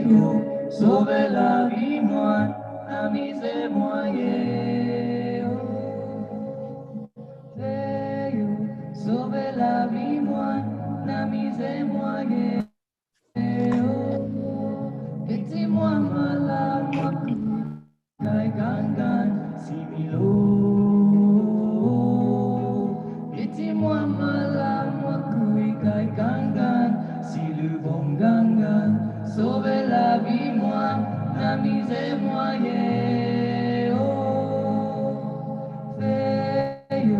oh, sauve la vie, moi, amusez-moi, yeah, oh, sauve la vie, moi, amusez-moi, yeah. Moi malade, moi gai gangan, similo. Moi malade, moi gai gangan, si le bon gangan, sauve la vie, moi, amusez-moi, yeah, oh, veille,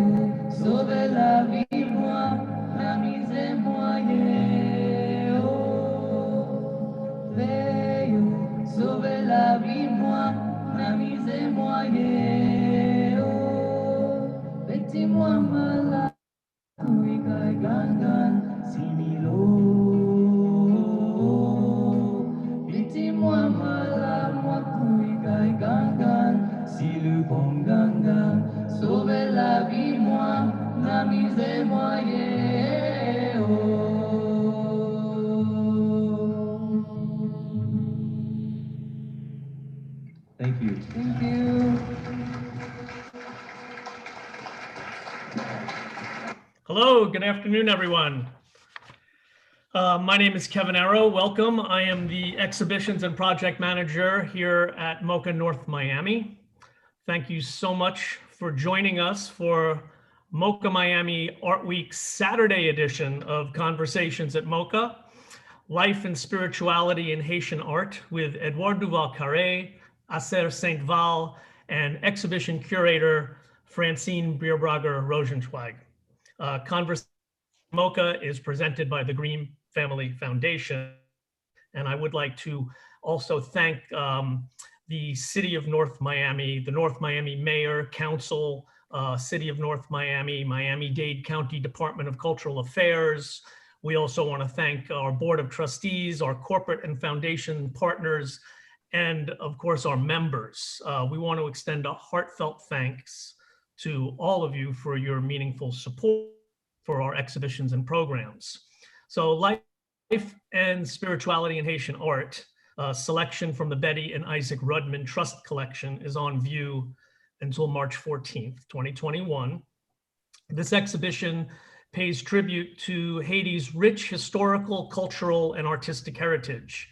sauve la vie, moi, amusez-moi, yeah, oh, veille, sauve la vie, moi, amusez-moi, yeah, oh, moi malade. Oui, gai gangan, similo. Moi malade, moi oui, gai gangan, si le bon gangan, sauve la vie, moi, amusez-moi, yeah, oh. Thank you. Thank you. Hello, good afternoon, everyone. My name is Kevin Arrow. Welcome. I am the Exhibitions and Project Manager here at MOCA North Miami. Thank you so much for joining us for MOCA Miami Art Week's Saturday edition of Conversations at MOCA, Life and Spirituality in Haitian Art with Edouard Duval-Carrie, Acer Saint-Val, and exhibition curator Francine Birbragher-Rozencwaig. Conversation MOCA is presented by the Green Family Foundation. And I would like to also thank the City of North Miami, the North Miami Mayor, Council, City of North Miami, Miami-Dade County Department of Cultural Affairs. We also want to thank our Board of Trustees, our corporate and foundation partners, and of course our members. We want to extend a heartfelt thanks to all of you for your meaningful support for our exhibitions and programs. So Life and Spirituality in Haitian Art, a selection from the Betty and Isaac Rudman Trust Collection, is on view until March 14th, 2021. This exhibition pays tribute to Haiti's rich historical, cultural, and artistic heritage.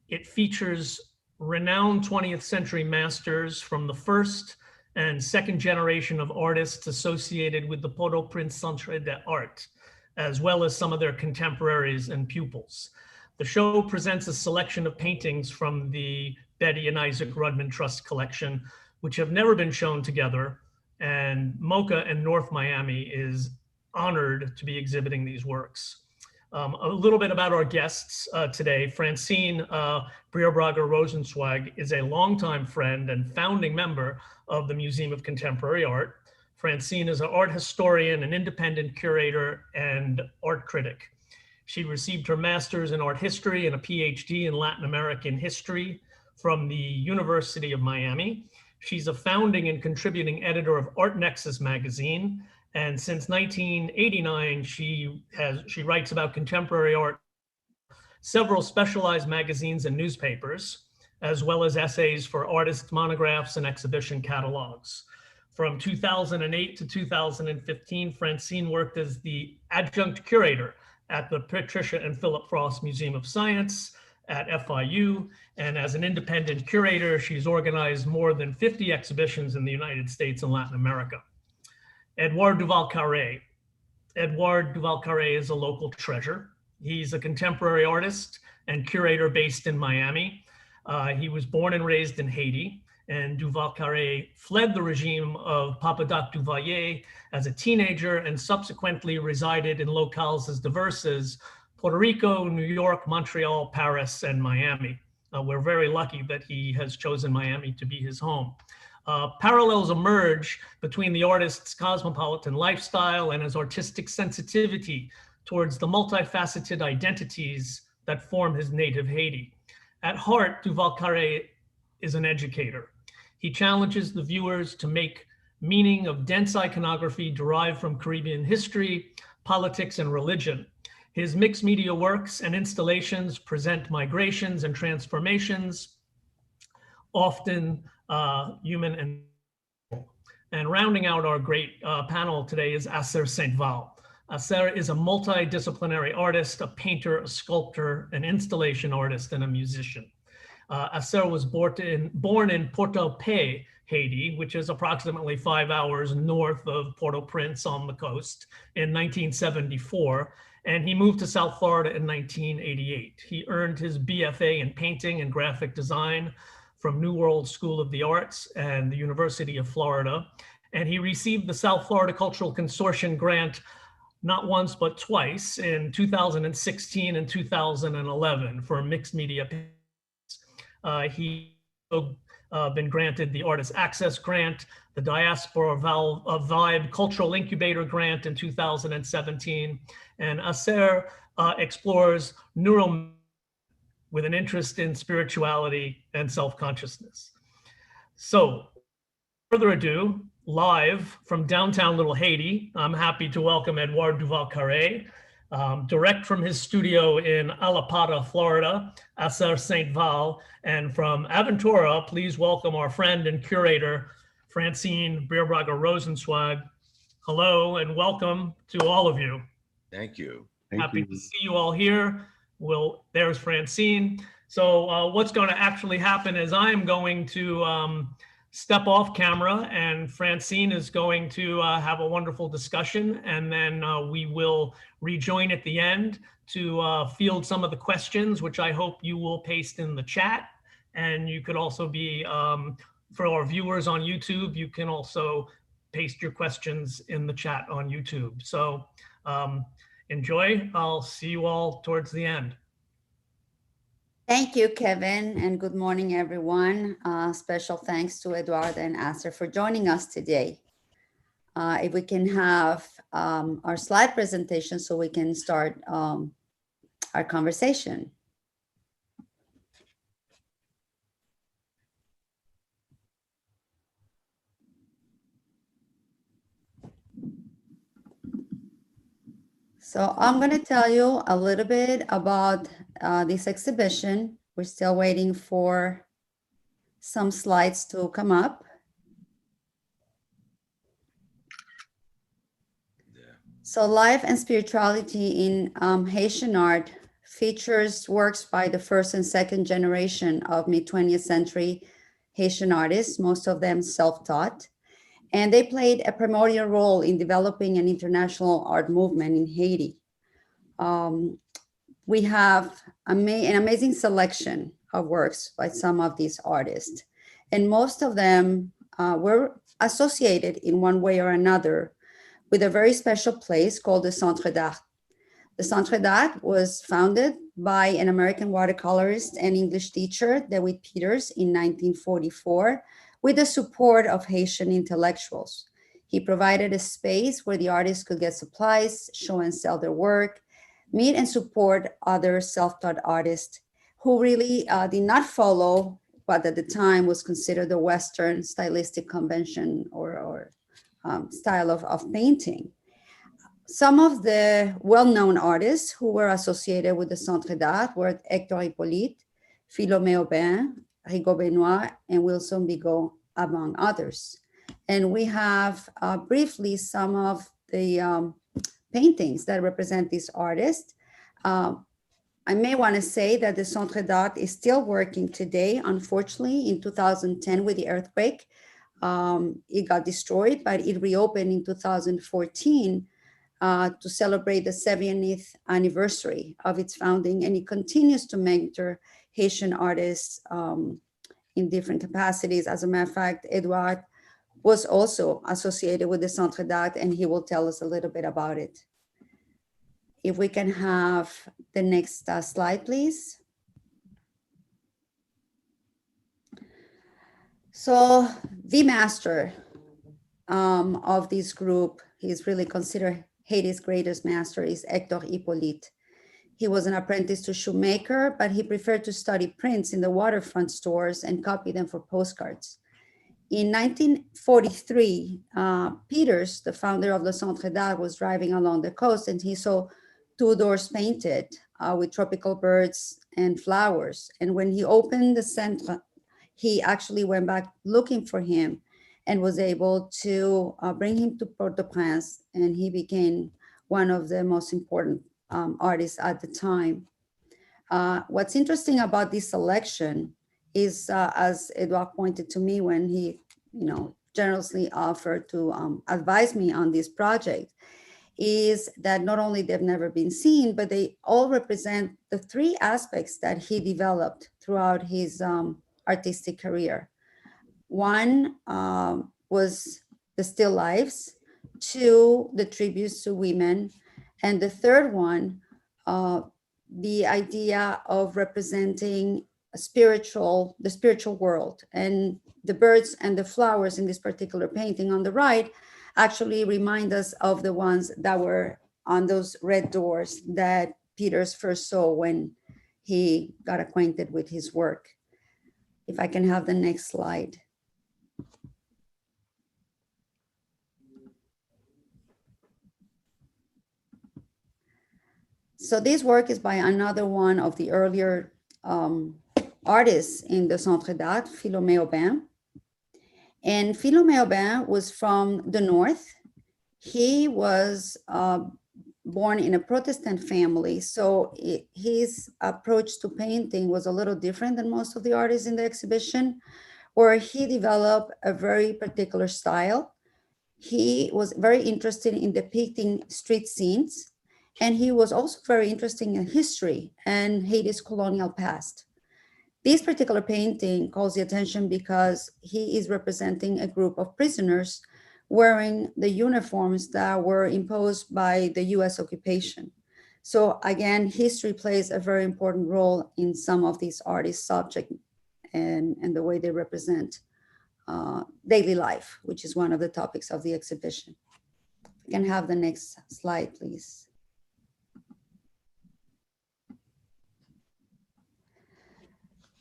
It features renowned 20th century masters from the first and second generation of artists associated with the Port-au-Prince Centre d'Art, as well as some of their contemporaries and pupils. The show presents a selection of paintings from the Betty and Isaac Rudman Trust Collection, which have never been shown together, and MOCA and North Miami is honored to be exhibiting these works. A little bit about our guests today. Francine Birbragher-Rozencwaig is a longtime friend and founding member of the Museum of Contemporary Art. Francine is an art historian, an independent curator, and art critic. She received her master's in art history and a PhD in Latin American history from the University of Miami. She's a founding and contributing editor of Art Nexus magazine. And since 1989, she writes about contemporary art, several specialized magazines and newspapers, as well as essays for artist monographs and exhibition catalogs. From 2008 to 2015, Francine worked as the adjunct curator at the Patricia and Philip Frost Museum of Science at FIU. And as an independent curator, she's organized more than 50 exhibitions in the United States and Latin America. Edouard Duval-Carrié. Edouard Duval-Carrié is a local treasure. He's a contemporary artist and curator based in Miami. He was born and raised in Haiti, and Duval-Carrié fled the regime of Papa Doc Duvalier as a teenager and subsequently resided in locales as diverse as Puerto Rico, New York, Montreal, Paris, and Miami. We're very lucky that he has chosen Miami to be his home. Parallels emerge between the artist's cosmopolitan lifestyle and his artistic sensitivity towards the multifaceted identities that form his native Haiti. At heart, Duval-Carrié is an educator. He challenges the viewers to make meaning of dense iconography derived from Caribbean history, politics, and religion. His mixed media works and installations present migrations and transformations, often human and rounding out our great panel today is Acer Saint-Val. Acer is a multidisciplinary artist, a painter, a sculptor, an installation artist, and a musician. Acer was born in Port-au-Paix, Haiti, which is approximately 5 hours north of Port-au-Prince on the coast, in 1974. And he moved to South Florida in 1988. He earned his BFA in painting and graphic design from New World School of the Arts and the University of Florida. And he received the South Florida Cultural Consortium grant not once, but twice, in 2016 and 2011 for mixed media. He been granted the Artist Access Grant, the Diaspora Vibe Cultural Incubator Grant in 2017, and Acer explores neuro with an interest in spirituality and self-consciousness. So, further ado, live from downtown Little Haiti, I'm happy to welcome Edouard Duval-Carrié, direct from his studio in Alapata, Florida, Acer Saint-Val, and from Aventura, please welcome our friend and curator, Francine Birbragher-Rozencwaig. Hello and welcome to all of you. Thank you. Happy to see you all here. Well, there's Francine. So what's going to actually happen is I'm going to step off camera and Francine is going to have a wonderful discussion, and then we will rejoin at the end to field some of the questions, which I hope you will paste in the chat. And you could also be, for our viewers on YouTube, you can also paste your questions in the chat on YouTube. So enjoy. I'll see you all towards the end. Thank you, Kevin, and good morning, everyone. Special thanks to Edouard and Acer for joining us today. If we can have our slide presentation so we can start our conversation. So I'm going to tell you a little bit about this exhibition. We're still waiting for some slides to come up. So Life and Spirituality in Haitian Art features works by the first and second generation of mid-20th century Haitian artists, most of them self-taught. And they played a primordial role in developing an international art movement in Haiti. We have an amazing selection of works by some of these artists. And most of them were associated in one way or another with a very special place called the Centre d'Art. The Centre d'Art was founded by an American watercolorist and English teacher, David Peters, in 1944, with the support of Haitian intellectuals. He provided a space where the artists could get supplies, show and sell their work, meet and support other self-taught artists who really did not follow what at the time was considered the Western stylistic convention or style of painting. Some of the well-known artists who were associated with the Centre d'Art were Hector Hippolyte, Philomé Aubin, Rigaud Benoit, and Wilson Bigot, among others. And we have briefly some of the paintings that represent these artists. I may want to say that the Centre d'Art is still working today. Unfortunately, in 2010 with the earthquake, it got destroyed, but it reopened in 2014 to celebrate the 70th anniversary of its founding, and it continues to mentor Haitian artists in different capacities. As a matter of fact, Edouard was also associated with the Centre d'Art, and he will tell us a little bit about it. If we can have the next slide, please. So the master of this group, he's really considered Haiti's greatest master, is Hector Hippolyte. He was an apprentice to shoemaker, but he preferred to study prints in the waterfront stores and copy them for postcards. In 1943, Peters, the founder of the Centre d'Art, was driving along the coast, and he saw two doors painted with tropical birds and flowers. And when he opened the centre, he actually went back looking for him and was able to bring him to Port-au-Prince, and he became one of the most important artists at the time. What's interesting about this selection is, as Edouard pointed to me when he, generously offered to advise me on this project, is that not only they've never been seen, but they all represent the three aspects that he developed throughout his artistic career. One was the still lifes, two, the tributes to women, and the third one, the idea of representing the spiritual world. And the birds and the flowers in this particular painting on the right actually remind us of the ones that were on those red doors that Peters first saw when he got acquainted with his work. If I can have the next slide. So this work is by another one of the earlier artists in the Centre d'Art, Philomé Aubin. And Philomé Aubin was from the North. He was born in a Protestant family, so his approach to painting was a little different than most of the artists in the exhibition, where he developed a very particular style. He was very interested in depicting street scenes, and he was also very interested in history and Haiti's colonial past. This particular painting calls the attention because he is representing a group of prisoners wearing the uniforms that were imposed by the US occupation. So again, history plays a very important role in some of these artists' subject and the way they represent daily life, which is one of the topics of the exhibition. We can have the next slide, please.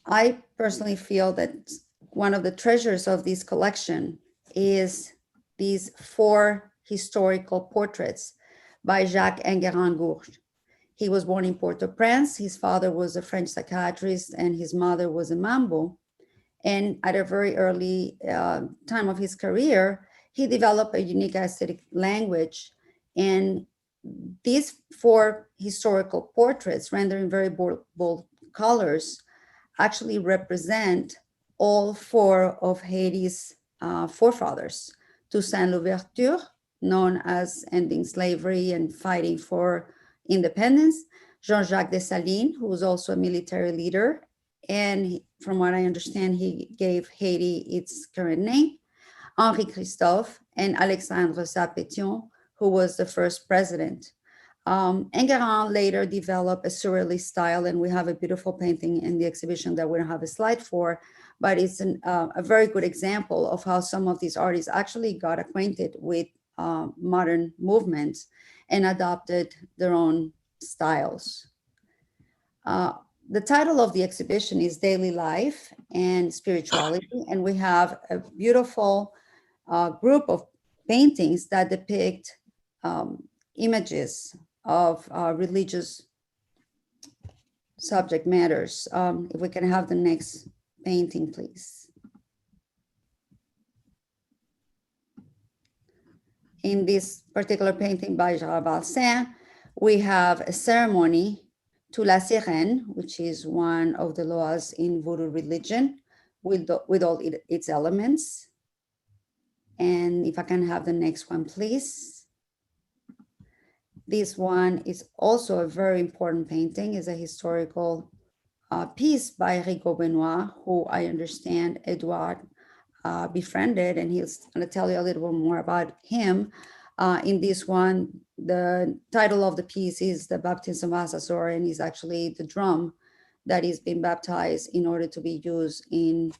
I personally feel that one of the treasures of this collection is these 4 historical portraits by Jacques Enguerrand-Gourge. He was born in Port-au-Prince. His father was a French psychiatrist and his mother was a Mambo. And at a very early time of his career, he developed a unique aesthetic language. And these 4 historical portraits, rendered in very bold colors, actually represent all 4 of Haiti's forefathers. Toussaint Louverture, known as ending slavery and fighting for independence. Jean-Jacques Dessalines, who was also a military leader. And from what I understand, he gave Haiti its current name. Henri Christophe and Alexandre Sapétion, who was the first president. Enguerrand later developed a surrealist style, and we have a beautiful painting in the exhibition that we don't have a slide for, but it's a very good example of how some of these artists actually got acquainted with modern movements and adopted their own styles. The title of the exhibition is Daily Life and Spirituality, and we have a beautiful group of paintings that depict images of religious subject matters. If we can have the next painting, please. In this particular painting by Gerard Balsin, we have a ceremony to la sirène, which is one of the laws in Voodoo religion, with all its elements. And if I can have the next one, please. This one is also a very important painting. It's a historical piece by Rigaud Benoit, who I understand Edouard befriended, and he's going to tell you a little bit more about him. In this one, the title of the piece is the Baptism of Azazor, and is actually the drum that is being baptized in order to be used in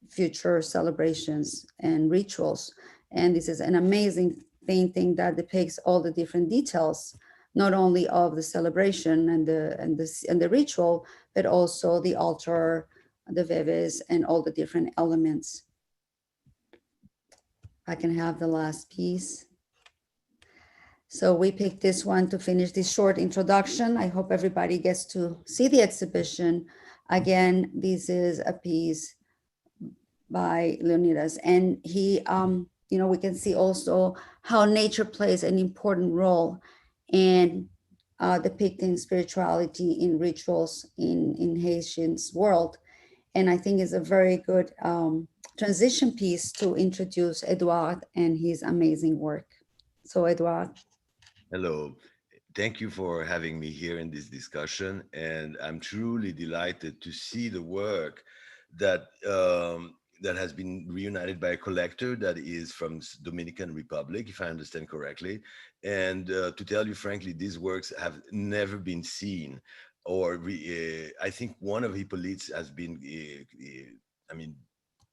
future celebrations and rituals. And this is an amazing painting that depicts all the different details, not only of the celebration and the ritual, but also the altar, the veves, and all the different elements. I can have the last piece. So we picked this one to finish this short introduction. I hope everybody gets to see the exhibition. Again, this is a piece by Leonidas, and he, we can see also how nature plays an important role in depicting spirituality in rituals in Haitian's world. And I think it's a very good transition piece to introduce Edouard and his amazing work. So Edouard. Hello. Thank you for having me here in this discussion. And I'm truly delighted to see the work that has been reunited by a collector that is from Dominican Republic, if I understand correctly. And to tell you frankly, these works have never been seen. I think one of Hippolyte's has been, I mean,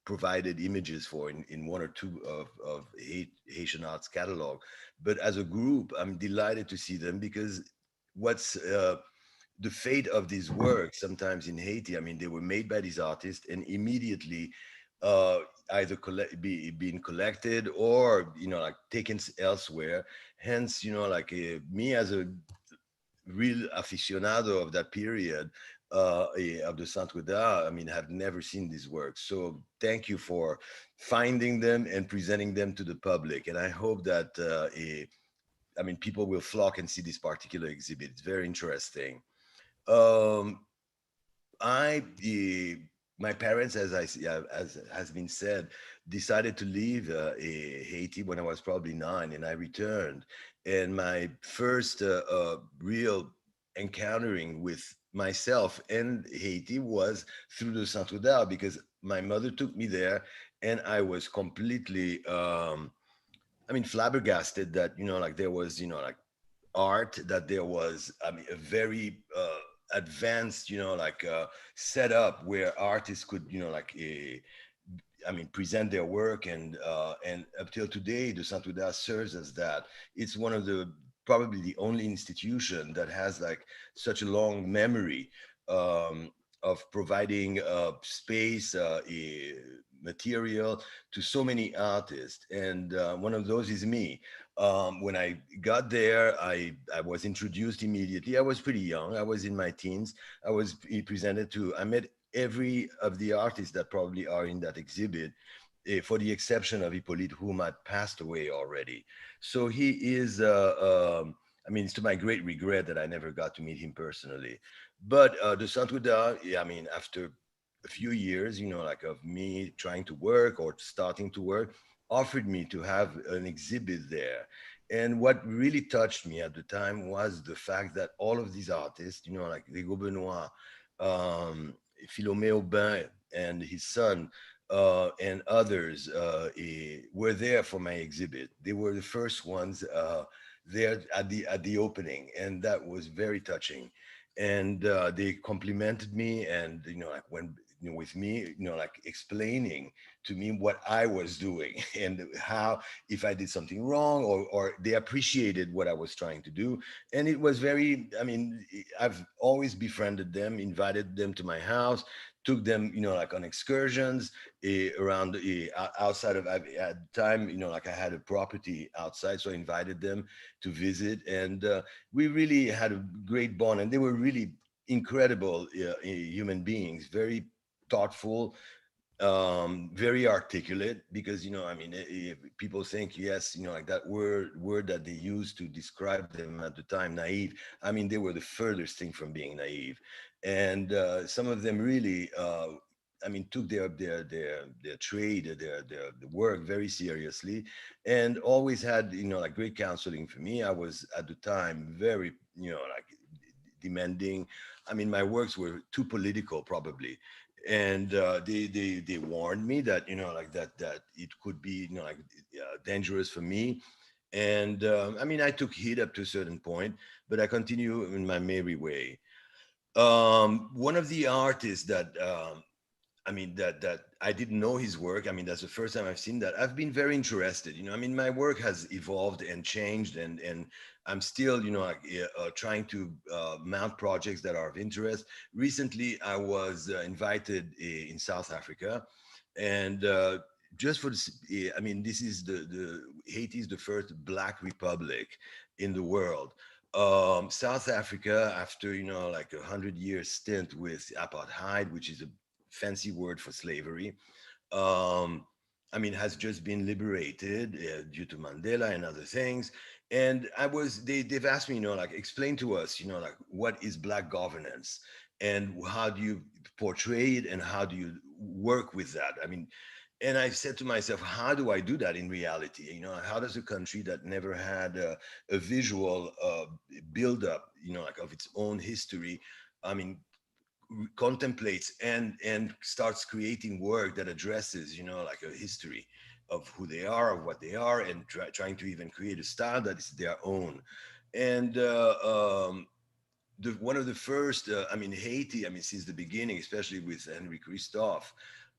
provided images for in one or two of Haitian arts catalog. But as a group, I'm delighted to see them because what's the fate of these works sometimes in Haiti, I mean, they were made by these artists and immediately uh, either being collected or, like taken elsewhere. Hence, me as a real aficionado of that period of the Saint-Val, I mean, have never seen these works. So thank you for finding them and presenting them to the public. And I hope that, I mean, people will flock and see this particular exhibit. It's very interesting. Um, my parents, as has been said, decided to leave Haiti when I was probably 9, and I returned. And my first real encountering with myself and Haiti was through the Saint-Val because my mother took me there, and I was completely, I mean, flabbergasted that there was art, that there was, I mean, a very advanced setup where artists could I mean, present their work, and up till today the Saint-Val serves as that. It's one of the probably the only institution that has like such a long memory of providing space, material to so many artists, and one of those is me. When I got there, I was introduced immediately. I was pretty young. I was in my teens. I met every of the artists that probably are in that exhibit, for the exception of Hippolyte, whom had passed away already. So he is, I mean, it's to my great regret that I never got to meet him personally. But the Saint-Val, yeah, I mean, after a few years, of me trying to work or starting to work, offered me to have an exhibit there. And what really touched me at the time was the fact that all of these artists, like Rigaud Benoit, Philomé Aubin, and his son, and others were there for my exhibit. They were the first ones there at the opening, and that was very touching. And they complimented me, and like when with me, like explaining to me what I was doing and how, if I did something wrong, or they appreciated what I was trying to do. And it was very, I mean, I've always befriended them, invited them to my house, took them, like on excursions around outside of, at the time, like I had a property outside, so I invited them to visit, and we really had a great bond, and they were really incredible human beings, very thoughtful, very articulate, because I mean, people think, yes, like that word that they used to describe them at the time, naive. I mean, they were the furthest thing from being naive. And some of them really, I mean, took their trade, their work very seriously, and always had, like great counseling for me. I was at the time very, like demanding. I mean, my works were too political, probably, and they warned me that, like that it could be, like dangerous for me. And I mean, I took heed up to a certain point, but I continue in my merry way. One of the artists that, I mean, that I didn't know his work. I mean, that's the first time I've seen that. I've been very interested. I mean, my work has evolved and changed, and I'm still, like, trying to mount projects that are of interest. Recently, I was invited in South Africa, and just for this, I mean, this is the Haiti is the first Black republic in the world. South Africa, after like 100 year stint with apartheid, which is a fancy word for slavery, um, I mean, has just been liberated due to Mandela and other things. And they've asked me, like, explain to us, like, what is Black governance and how do you portray it and how do you work with that? I mean, and I said to myself, how do I do that in reality? How does a country that never had a visual build up, like of its own history, I mean, contemplates and starts creating work that addresses like a history of who they are, of what they are, and trying to even create a style that is their own. And one of the first, I mean, Haiti, I mean, since the beginning, especially with Henry Christophe,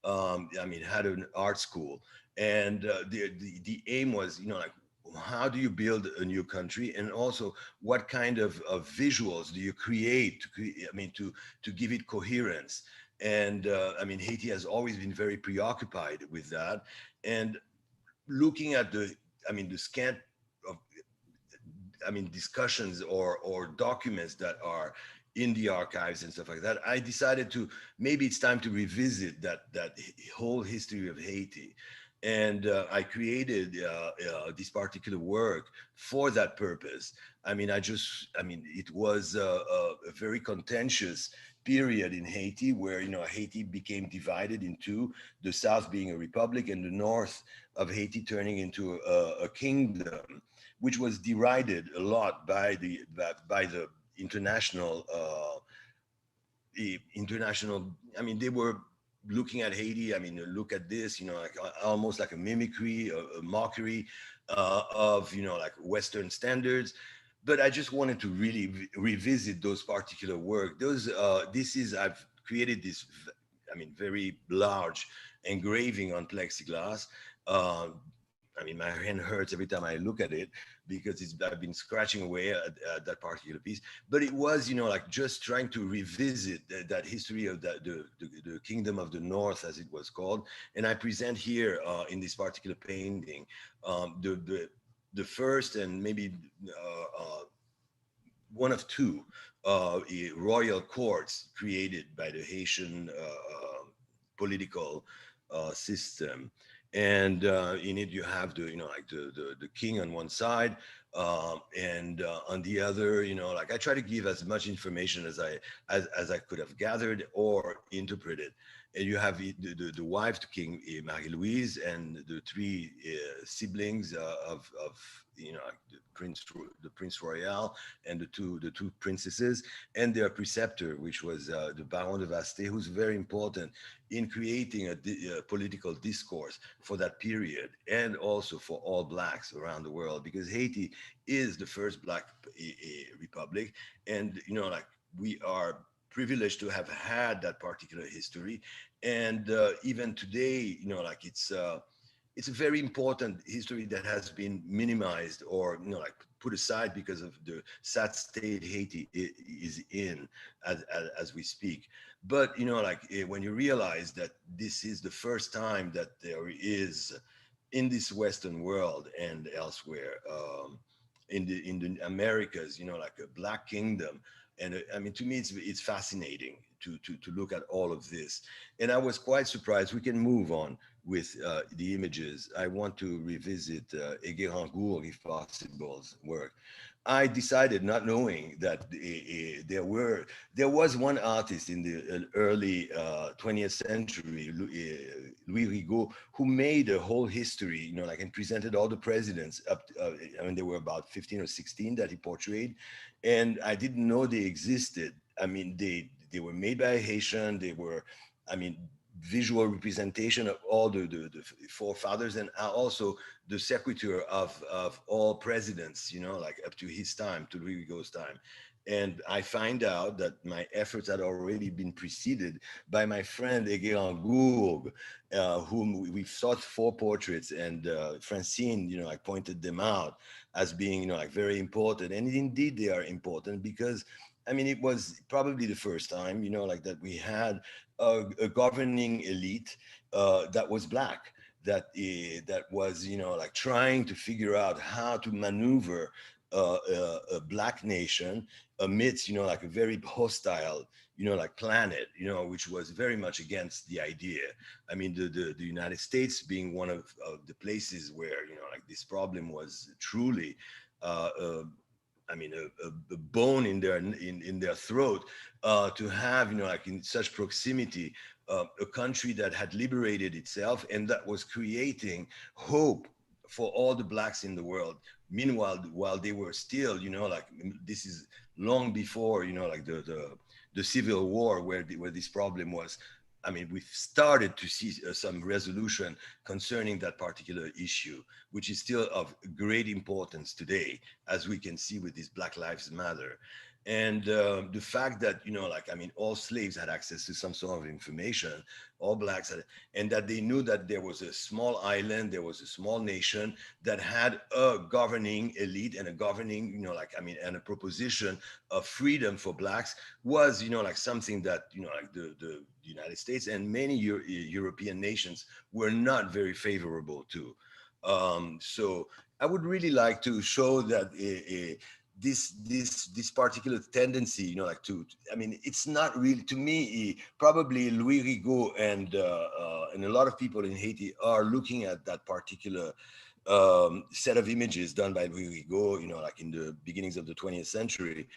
I mean, had an art school, and the aim was, like, how do you build a new country, and also what kind of visuals do you create I mean, to give it coherence. And I mean, Haiti has always been very preoccupied with that, and looking at I mean, the scant of, I mean, discussions or documents that are in the archives and stuff like that, I decided to maybe it's time to revisit that whole history of Haiti, and I created this particular work for that purpose. I mean, I mean, it was a very contentious period in Haiti where Haiti became divided in two, the South being a republic and the North of Haiti turning into a kingdom, which was derided a lot by the international international. I mean, they were looking at Haiti. I mean, look at this, like almost like a mimicry, a mockery of like Western standards. But I just wanted to really revisit those particular work. Those this is I've created this, I mean, very large engraving on plexiglass. Uh, I mean, my hand hurts every time I look at it because I've been scratching away at that particular piece. But it was, like just trying to revisit that history of the Kingdom of the North, as it was called. And I present here in this particular painting the first and maybe one of two royal courts created by the Haitian political system. And in it, you have like the king on one side, and on the other, like I try to give as much information as I could have gathered or interpreted. And you have the wife, the King Marie-Louise, and the three siblings of like the Prince Royal, and the two princesses, and their preceptor, which was the Baron de Vasté, who's very important in creating a political discourse for that period, and also for all Blacks around the world, because Haiti is the first Black republic, and like we are privileged to have had that particular history, and even today, like it's a very important history that has been minimized or like put aside because of the sad state Haiti is in as we speak. But like when you realize that this is the first time that there is in this Western world and elsewhere, in the Americas, like a Black kingdom, and I mean, to me, it's fascinating to look at all of this. And I was quite surprised. We can move on with the images. I want to revisit Edouard, if possible's work. I decided, not knowing that there was one artist in the early 20th century, Louis Rigaud, who made a whole history, like, and presented all the presidents up. I mean, there were about 15 or 16 that he portrayed, and I didn't know they existed. I mean, they were made by a Haitian. They were, I mean, visual representation of all the forefathers, and also the secretary of all presidents, like up to his time, to Louis Rigaud's time. And I find out that my efforts had already been preceded by my friend Birbragher-Rozencwaig, whom we sought 4 portraits, and Francine, like, pointed them out as being, like, very important. And indeed, they are important because, I mean, it was probably the first time, like, that we had a governing elite that was Black, that was, you know, like trying to figure out how to maneuver a black nation amidst, you know, like a very hostile, you know, like planet, you know, which was very much against the idea. I mean, the United States being one of the places where, you know, like this problem was truly, uh, uh, I mean, a bone in their throat, to have, you know, like in such proximity, a country that had liberated itself and that was creating hope for all the blacks in the world. Meanwhile, while they were still, you know, like this is long before, you know, like the Civil War, where this problem was. I mean, we've started to see some resolution concerning that particular issue, which is still of great importance today, as we can see with this Black Lives Matter. And the fact that, you know, like, I mean, all slaves had access to some sort of information, all blacks had, and that they knew that there was a small island, there was a small nation that had a governing elite and a governing, you know, like, I mean, and a proposition of freedom for blacks was, you know, like something that, you know, like the United States and many European nations were not very favorable to. So I would really like to show that this particular tendency, you know, like I mean, it's not really, to me, probably Louis Rigaud and a lot of people in Haiti are looking at that particular set of images done by Louis Rigaud, you know, like in the beginnings of the 20th century,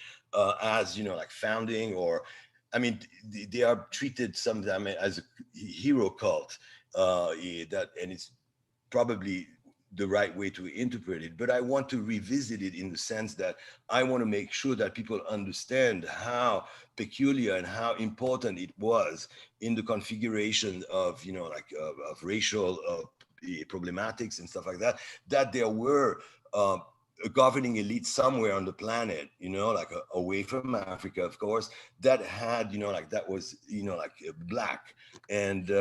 as, you know, like founding, or, I mean, they are treated sometimes as a hero cult, that, and it's probably the right way to interpret it. But I want to revisit it in the sense that I want to make sure that people understand how peculiar and how important it was in the configuration of, you know, like of racial problematics and stuff like that, that there were a governing elite somewhere on the planet, you know, like away from Africa, of course, that had, you know, like that was, you know, like black. And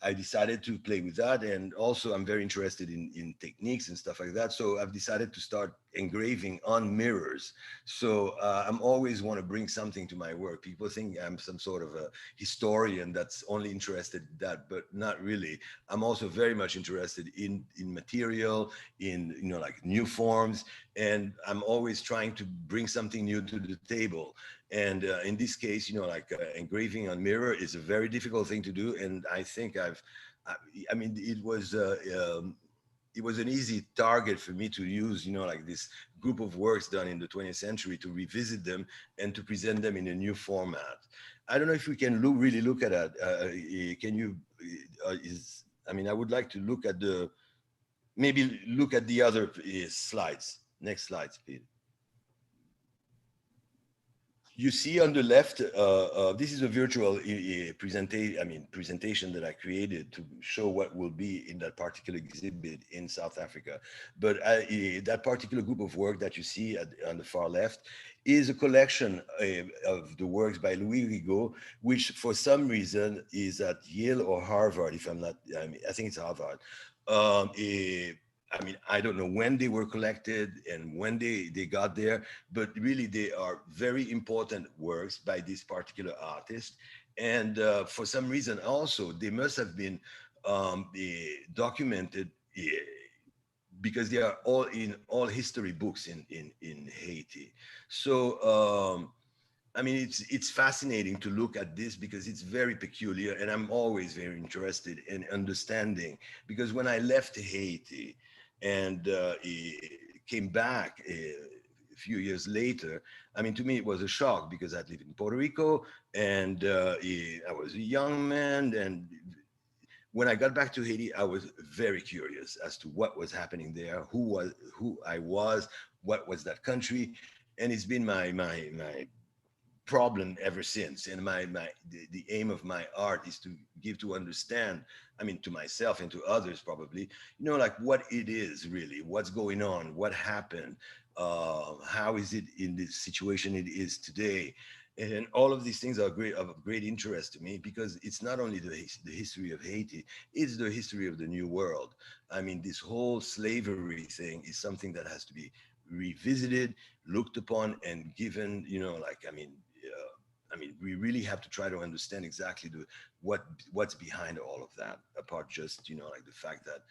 I decided to play with that. And also I'm very interested in techniques and stuff like that. So I've decided to start engraving on mirrors. So I'm always want to bring something to my work. People think I'm some sort of a historian that's only interested in that, but not really. I'm also very much interested in material, in, you know, like new forms. And I'm always trying to bring something new to the table. And in this case, you know, like engraving on mirror is a very difficult thing to do. And I think I mean, it was an easy target for me to use, you know, like this group of works done in the 20th century, to revisit them and to present them in a new format. I don't know if we can really look at that. Can you, I mean, I would like to look at maybe look at the other slides. Next slides, please. You see on the left, this is a virtual presentation that I created to show what will be in that particular exhibit in South Africa. But that particular group of work that you see on the far left is a collection of the works by Louis Rigaud, which for some reason is at Yale or Harvard, if I'm not, I think it's Harvard. I mean, I don't know when they were collected and when they got there, but really they are very important works by this particular artist. And for some reason also, they must have been documented because they are all in all history books in Haiti. So, I mean, it's fascinating to look at this because it's very peculiar, and I'm always very interested in understanding. Because when I left Haiti and came back a few years later, I mean, to me it was a shock because I'd lived in Puerto Rico and I was a young man. And when I got back to Haiti, I was very curious as to what was happening there, who I was, what was that country, and it's been my problem ever since. And the aim of my art is to give to understand, I mean, to myself and to others probably, you know, like what it is really, what's going on, what happened, how is it in the situation it is today. And all of these things are of great interest to me because it's not only the history of Haiti, it's the history of the New World. I mean, this whole slavery thing is something that has to be revisited, looked upon, and given, you know, like, I mean, I mean, we really have to try to understand exactly what's behind all of that, apart just, like the fact that,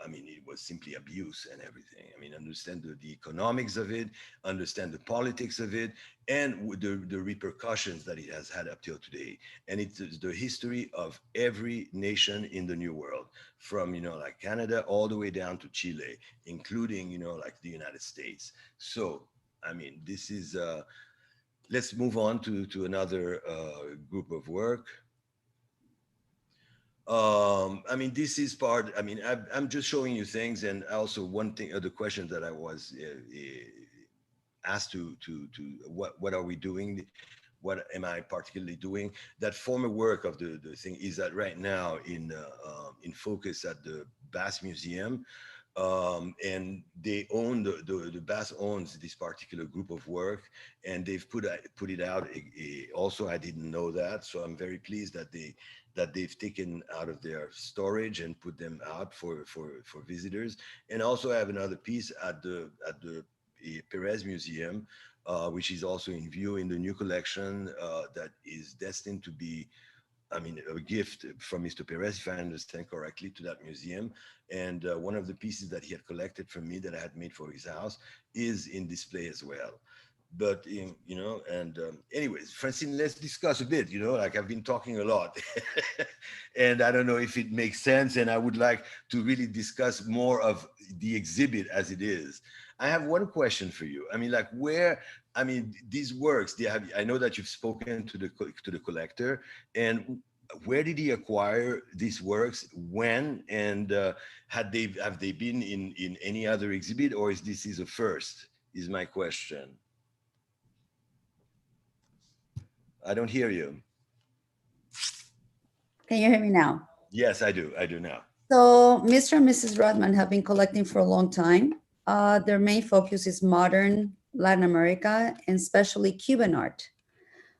I mean, it was simply abuse and everything. I mean, understand the economics of it, understand the politics of it, and the repercussions that it has had up till today. And it's the history of every nation in the New World, from, like Canada all the way down to Chile, including, like the United States. So, I mean, this is, let's move on to another group of work. I mean, this is part. I mean, I'm just showing you things, and also one thing, the question that I was asked to what are we doing? What am I particularly doing? That former work of the thing is that right now in focus at the Bass Museum, and they own the Bass owns this particular group of work, and they've put it out. Also, I didn't know that, so I'm very pleased that they've taken out of their storage and put them out for visitors. And also, I have another piece at the Perez Museum, which is also in view in the new collection that is destined to be, I mean, a gift from Mr. Perez, if I understand correctly, to that museum. And one of the pieces that he had collected from me that I had made for his house is in display as well. But and anyways, Francine, let's discuss a bit. Like I've been talking a lot, and I don't know if it makes sense. And I would like to really discuss more of the exhibit as it is. I have one question for you. I mean, like where, I mean, these works. They have. I know that you've spoken to the collector, and where did he acquire these works? When and have they been in any other exhibit, or is this is a first? Is my question. I don't hear you. Can you hear me now? Yes, I do. I do now. So Mr. and Mrs. Rodman have been collecting for a long time. Their main focus is modern Latin America and especially Cuban art.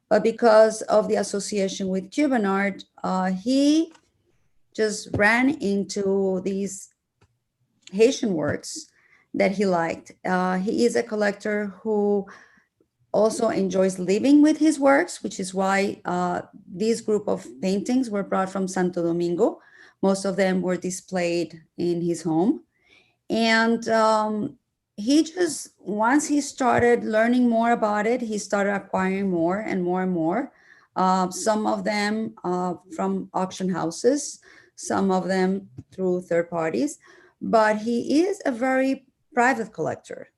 But because of the association with Cuban art, he just ran into these Haitian works that he liked. He is a collector who also enjoys living with his works, which is why this group of paintings were brought from Santo Domingo. Most of them were displayed in his home. And he just, once he started learning more about it, he started acquiring more and more and more. Some of them from auction houses, some of them through third parties. But he is a very private collector.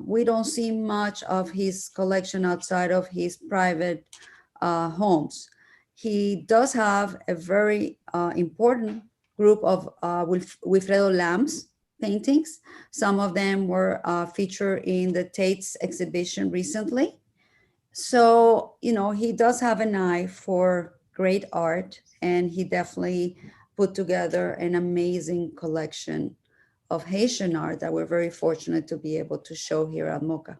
We don't see much of his collection outside of his private homes. He does have a very important group of Wilfredo Lamb's paintings. Some of them were featured in the Tate's exhibition recently. So, he does have an eye for great art, and he definitely put together an amazing collection of Haitian art that we're very fortunate to be able to show here at MOCA.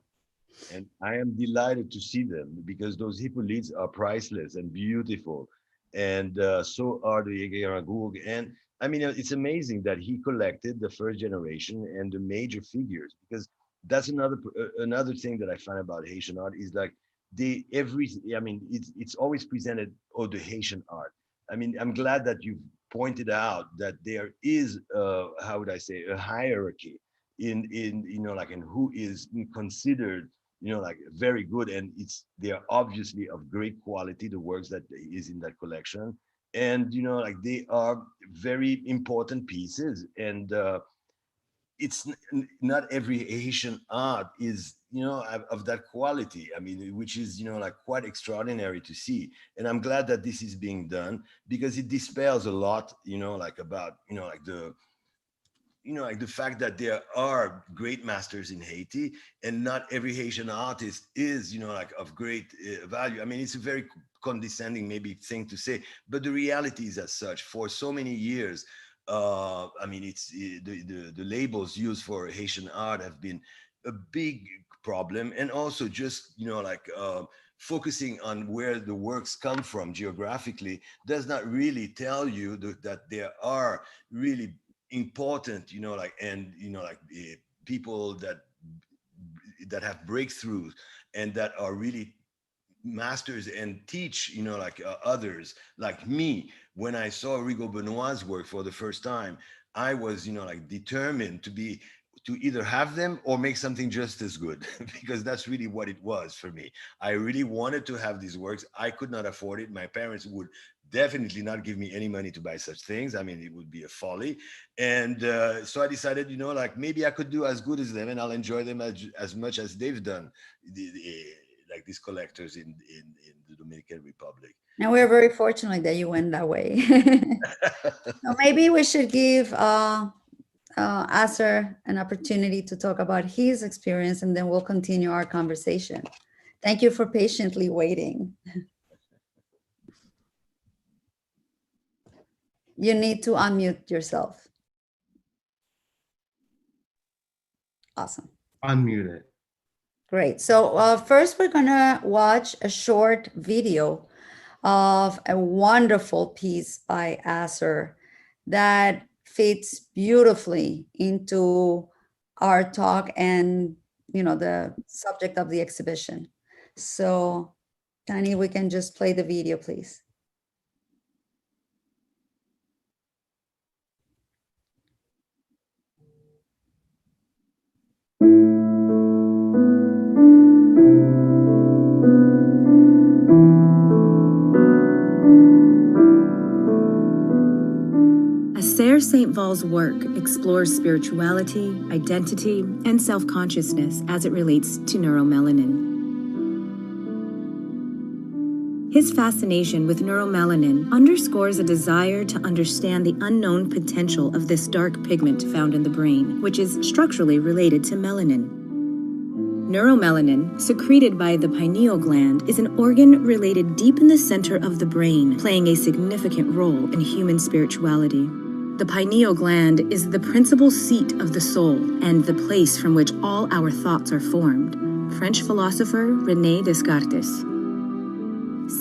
And I am delighted to see them because those hippolytes are priceless and beautiful. And so are the Yegeragug. And I mean, it's amazing that he collected the first generation and the major figures, because that's another thing that I find about Haitian art is like I mean, it's always presented, oh, the Haitian art. I mean, I'm glad that you pointed out that there is, how would I say, a hierarchy in like in who is considered like very good, and they are obviously of great quality, the works that is in that collection, and like they are very important pieces, and it's not every Asian art is of that quality. I mean, which is like quite extraordinary to see, and I'm glad that this is being done because it dispels a lot like about like like the fact that there are great masters in Haiti, and not every Haitian artist is, like of great value. I mean, it's a very condescending maybe thing to say, but the reality is as such. For so many years, I mean, it's the labels used for Haitian art have been a big problem, and also just like focusing on where the works come from geographically does not really tell you that there are really important like and like people that have breakthroughs and that are really masters and teach, like others like me. When I saw Rigo Benoit's work for the first time, I was, like determined to either have them or make something just as good because that's really what it was for me. I really wanted to have these works. I could not afford it. My parents would definitely not give me any money to buy such things. I mean, it would be a folly. And so I decided, like maybe I could do as good as them and I'll enjoy them as much as they've done, like these collectors in the Dominican Republic. And we're very fortunate that you went that way. So maybe we should give Asser an opportunity to talk about his experience, and then we'll continue our conversation. Thank you for patiently waiting. You need to unmute yourself. Awesome. Unmuted. Great. So first, we're going to watch a short video of a wonderful piece by Asser that fits beautifully into our talk and, the subject of the exhibition. So, Tani, we can just play the video, please. Saint-Val's work explores spirituality, identity, and self-consciousness as it relates to neuromelanin. His fascination with neuromelanin underscores a desire to understand the unknown potential of this dark pigment found in the brain, which is structurally related to melanin. Neuromelanin, secreted by the pineal gland, is an organ related deep in the center of the brain, playing a significant role in human spirituality. The pineal gland is the principal seat of the soul and the place from which all our thoughts are formed. French philosopher René Descartes.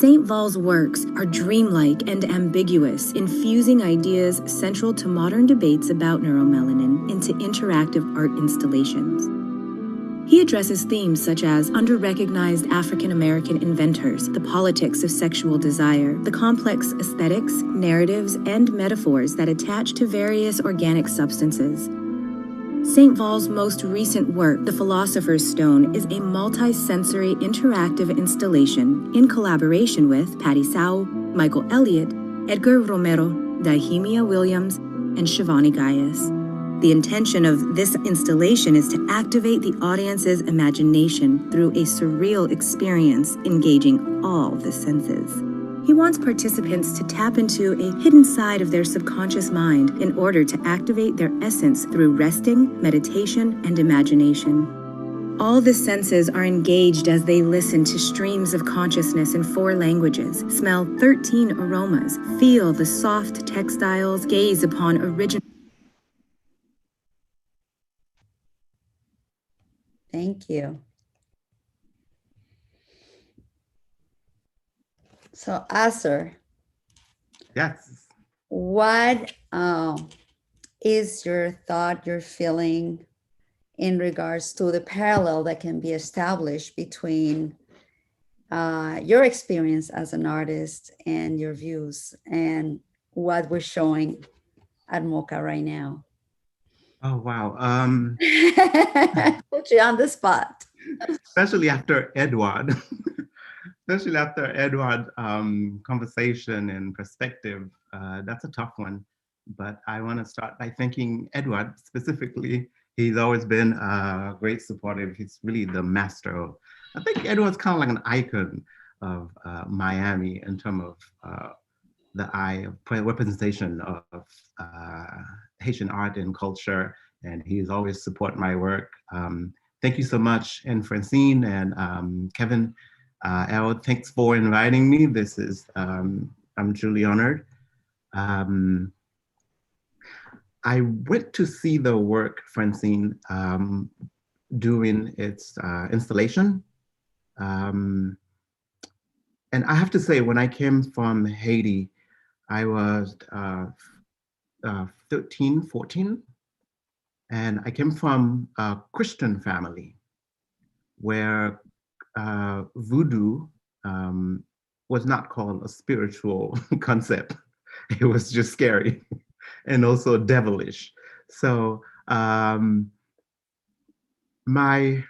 Saint-Val's works are dreamlike and ambiguous, infusing ideas central to modern debates about neuromelanin into interactive art installations. He addresses themes such as under-recognized African-American inventors, the politics of sexual desire, the complex aesthetics, narratives, and metaphors that attach to various organic substances. Saint-Val's most recent work, The Philosopher's Stone, is a multi-sensory interactive installation in collaboration with Patty Sau, Michael Elliott, Edgar Romero, Dahimia Williams, and Shivani Gaius. The intention of this installation is to activate the audience's imagination through a surreal experience engaging all the senses. He wants participants to tap into a hidden side of their subconscious mind in order to activate their essence through resting, meditation, and imagination. All the senses are engaged as they listen to streams of consciousness in 4 languages, smell 13 aromas, feel the soft textiles, gaze upon original. Thank you. So, Asser, Yes. what is your thought, your feeling in regards to the parallel that can be established between your experience as an artist and your views and what we're showing at MOCA right now? Oh, wow. Put you on the spot. Especially after Edouard. Especially after Edouard's conversation and perspective. That's a tough one. But I want to start by thanking Edouard specifically. He's always been great supportive. He's really the master of, I think Edouard's kind of like an icon of Miami in terms of the eye of representation of Haitian art and culture. And he's always support my work. Thank you so much. And Francine and Kevin, Harold, thanks for inviting me. This is, I'm truly honored. I went to see the work, Francine, during its installation. And I have to say, when I came from Haiti, I was 13, 14. And I came from a Christian family where voodoo was not called a spiritual concept. It was just scary and also devilish. So my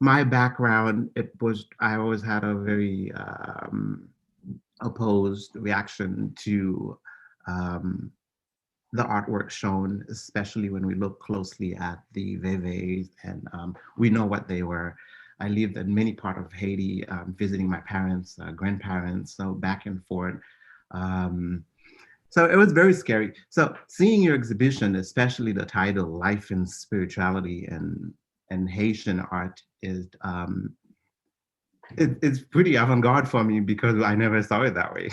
background, I always had a very opposed reaction to the artwork shown, especially when we look closely at the veves, and we know what they were. I lived in many parts of Haiti, visiting my parents, grandparents, so back and forth. So it was very scary. So seeing your exhibition, especially the title, Life in Spirituality and Haitian Art, is it's pretty avant-garde for me because I never saw it that way.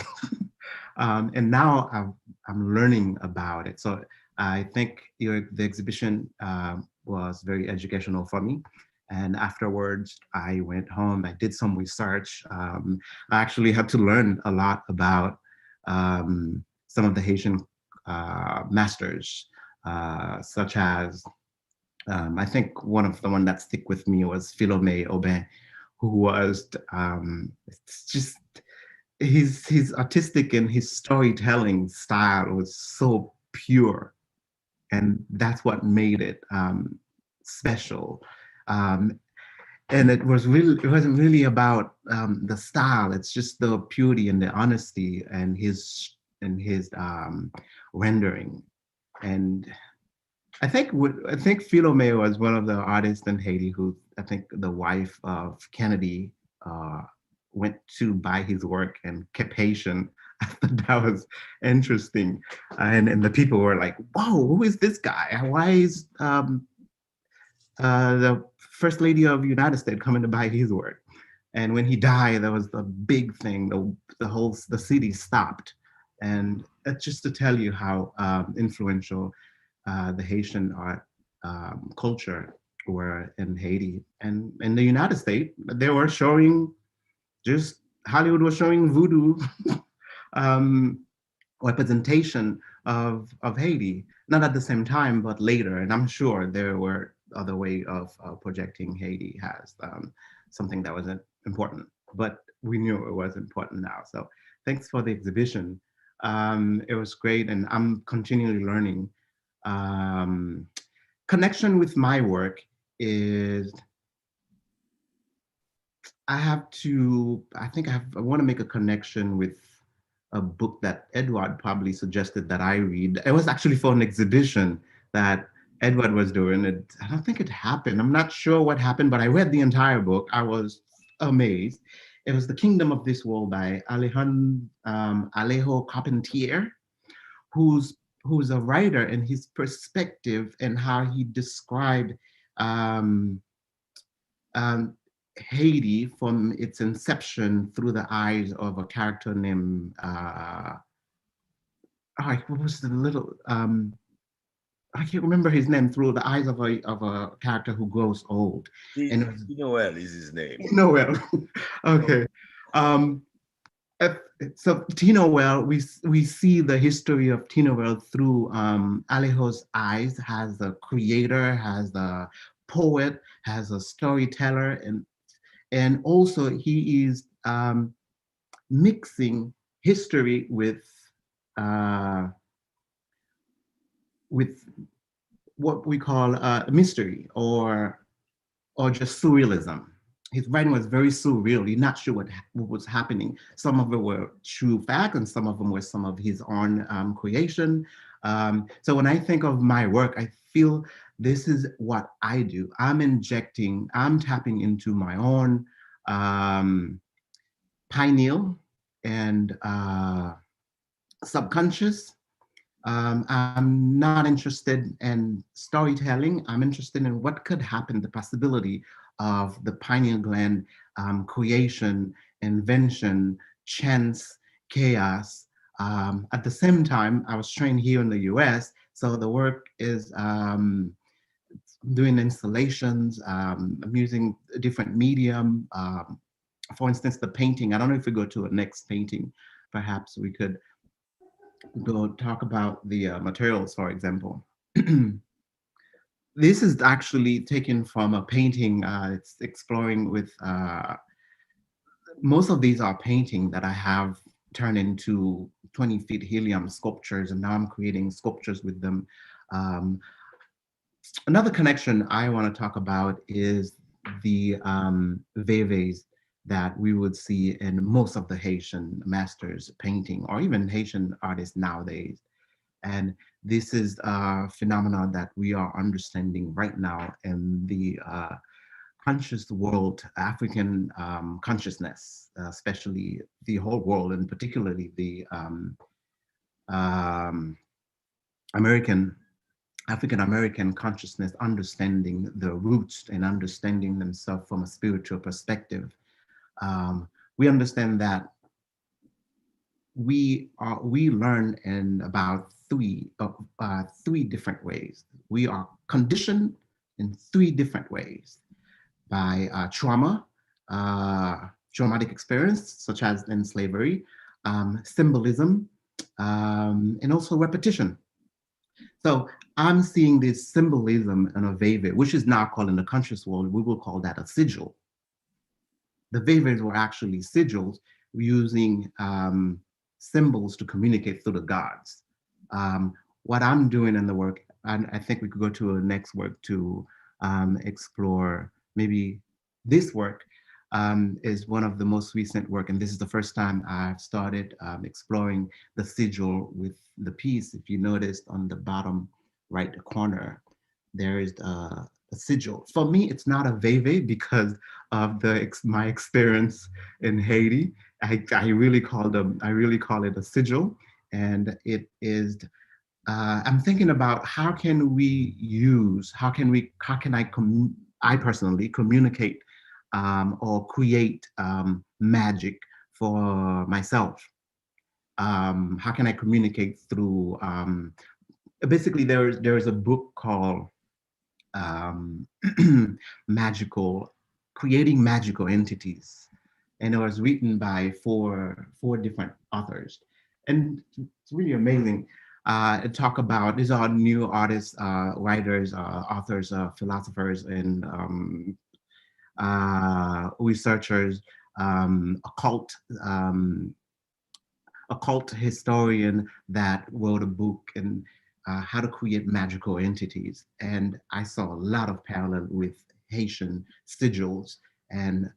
And now I'm learning about it. So I think the exhibition was very educational for me. And afterwards, I went home, I did some research. I actually had to learn a lot about some of the Haitian masters, such as, I think one of the one that stick with me was Philomé Aubin, who was it's just, his artistic and his storytelling style was so pure, and that's what made it special. And it wasn't really about the style. It's just the purity and the honesty and his rendering. And I think Philomé was one of the artists in Haiti who, I think the wife of Kennedy went to buy his work and kept Haitian. I thought that was interesting. And the people were like, whoa, who is this guy? Why is the First Lady of the United States coming to buy his work? And when he died, that was the big thing. The city stopped. And that's just to tell you how influential the Haitian art culture were in Haiti. And in the United States, they were showing, just Hollywood was showing voodoo representation of Haiti, not at the same time, but later. And I'm sure there were other way of projecting Haiti as something that wasn't important, but we knew it was important now. So thanks for the exhibition. It was great, and I'm continually learning. Connection with my work is, I want to make a connection with a book that Edouard probably suggested that I read. It was actually for an exhibition that Edouard was doing. I don't think it happened. I'm not sure what happened, but I read the entire book. I was amazed. It was The Kingdom of This World by Alejo Carpentier, who's a writer, and his perspective and how he described Haiti from its inception through the eyes of a character named, what was the little, I can't remember his name, through the eyes of a character who grows old. Noel is his name. Noel, okay. So Tinoel, we see the history of Tinoel through Alejo's eyes, as a creator, as a poet, as a storyteller, and also he is mixing history with what we call mystery or just surrealism. His writing was very surreal. You're not sure what was happening. Some of it were true fact, and some of them were some of his own creation. So when I think of my work, I feel this is what I do. I'm tapping into my own pineal and subconscious. I'm not interested in storytelling. I'm interested in what could happen, the possibility of the pineal gland, creation, invention, chance, chaos. At the same time, I was trained here in the US, so the work is doing installations, I'm using a different medium. For instance, the painting, I don't know if we go to a next painting, perhaps we could go talk about the materials, for example. This is actually taken from a painting. It's exploring with most of these are painting that I have turned into 20 feet helium sculptures, and now I'm creating sculptures with them. Another connection I want to talk about is the veves that we would see in most of the Haitian masters painting, or even Haitian artists nowadays. And this is a phenomenon that we are understanding right now in the conscious world, African consciousness, especially the whole world, and particularly the African-American consciousness, understanding the roots and understanding themselves from a spiritual perspective. We understand that we learn in about three different ways. We are conditioned in 3 different ways: by trauma, traumatic experience, such as in slavery, symbolism, and also repetition. So I'm seeing this symbolism in a veve, which is now called in the conscious world, we will call that a sigil. The veves were actually sigils using symbols to communicate through the gods. What I'm doing in the work, and I think we could go to a next work to explore maybe this work, is one of the most recent work, and this is the first time I've started exploring the sigil with the piece. If you noticed on the bottom right corner, there is a sigil. For me, it's not a veve because of my experience in Haiti. I really call it a sigil, and it is. I'm thinking about how can I personally communicate or create magic for myself. How can I communicate through, basically there's a book called Creating Magical Entities. And it was written by four different authors. And it's really amazing. Talk about, these are new artists, writers, authors, philosophers, and researchers, occult historian that wrote a book and how to create magical entities. And I saw a lot of parallel with Haitian sigils. And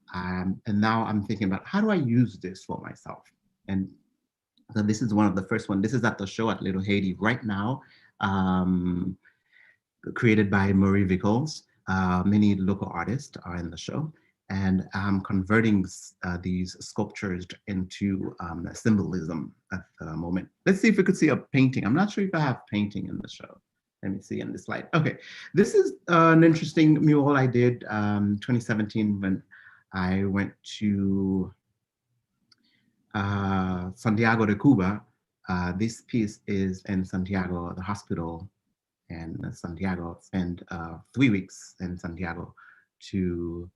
now I'm thinking about how do I use this for myself? And so this is one of the first one. This is at the show at Little Haiti right now, created by Marie Vickles. Many local artists are in the show, and I'm converting these sculptures into symbolism at the moment. Let's see if we could see a painting. I'm not sure if I have painting in the show. Let me see in this slide. Okay, this is an interesting mural I did 2017 when I went to Santiago de Cuba. This piece is in Santiago, the hospital, and Santiago. Spent 3 weeks in Santiago to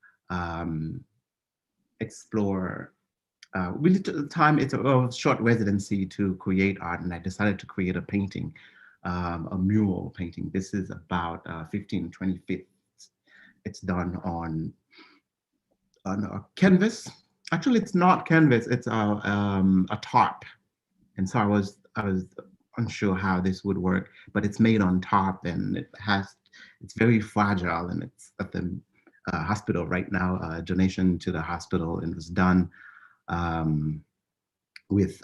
explore. Really took the time. It's a short residency to create art, and I decided to create a painting, a mural painting. This is about 15, 20 feet. It's done on a canvas. Actually, it's not canvas. It's a tarp, and so I was unsure how this would work, but it's made on tarp, and it's very fragile, and it's at the hospital right now. A donation to the hospital, and it was done with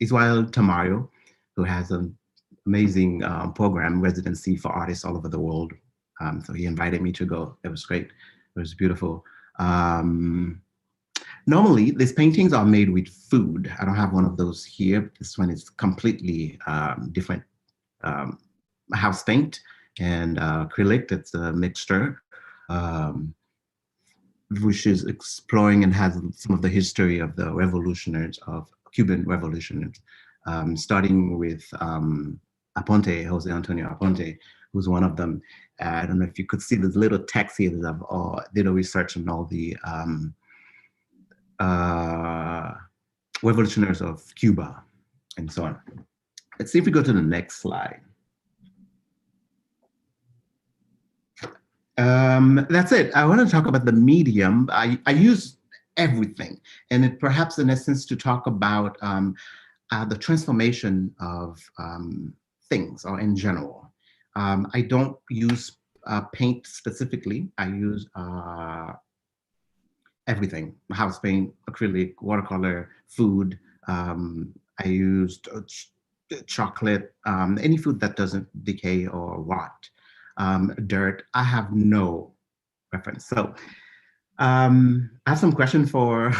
Israel Tamayo, who has an amazing program, residency for artists all over the world. So he invited me to go. It was great. It was beautiful. Normally, these paintings are made with food. I don't have one of those here. This one is completely different. House paint and acrylic. It's a mixture, which is exploring and has some of the history of the revolutionaries, of Cuban revolutionaries, starting with Aponte, Jose Antonio Aponte, who's one of them. I don't know if you could see this little text here that I've did a research on all the revolutionaries of Cuba and so on. Let's see if we go to the next slide. That's it. I want to talk about the medium. I use everything. And it perhaps in essence to talk about the transformation of things or in general. I don't use paint specifically. I use everything: house paint, acrylic, watercolor, food. I used chocolate, any food that doesn't decay or rot, dirt. I have no reference. So I have some questions for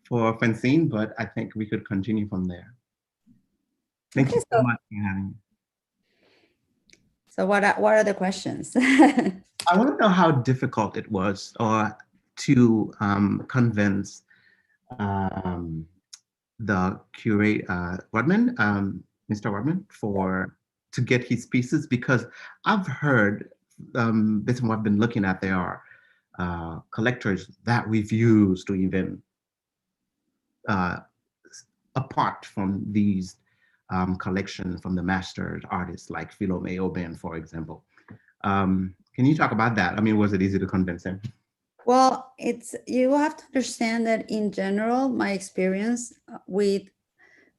for Francine, but I think we could continue from there. Thank you so much for having me. So what are the questions? I want to know how difficult it was or to convince the curator, Rodman, Mr. Rodman, to get his pieces, because I've heard, based on what I've been looking at, there are collectors that we've used to even, apart from these collections from the master artists like Philomé Aubin, for example. Can you talk about that? I mean, was it easy to convince him? Well, you have to understand that in general, my experience with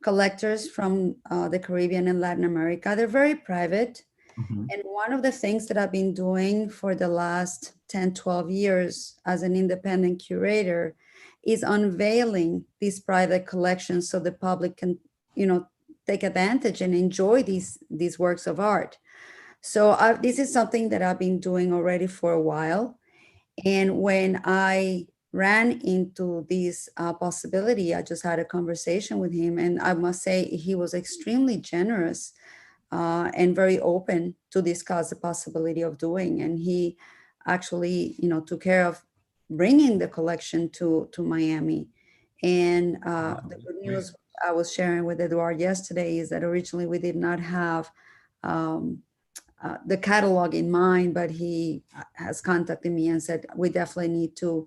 collectors from the Caribbean and Latin America, they're very private. Mm-hmm. And one of the things that I've been doing for the last 10, 12 years as an independent curator is unveiling these private collections so the public can, take advantage and enjoy these works of art. So this is something that I've been doing already for a while. And when I ran into this possibility, I just had a conversation with him. And I must say, he was extremely generous and very open to discuss the possibility of doing. And he actually, took care of bringing the collection to Miami. And the good news I was sharing with Edouard yesterday is that originally we did not have the catalog in mind, but he has contacted me and said, we definitely need to,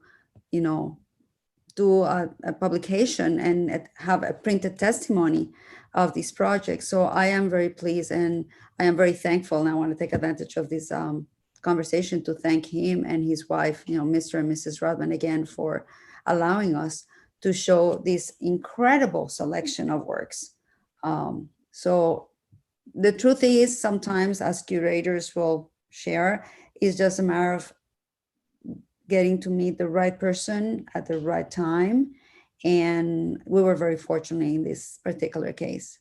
do a publication and have a printed testimony of this project. So I am very pleased and I am very thankful. And I want to take advantage of this conversation to thank him and his wife, Mr. and Mrs. Rodman, again, for allowing us to show this incredible selection of works. So the truth is, sometimes as curators will share, it's just a matter of getting to meet the right person at the right time. And we were very fortunate in this particular case.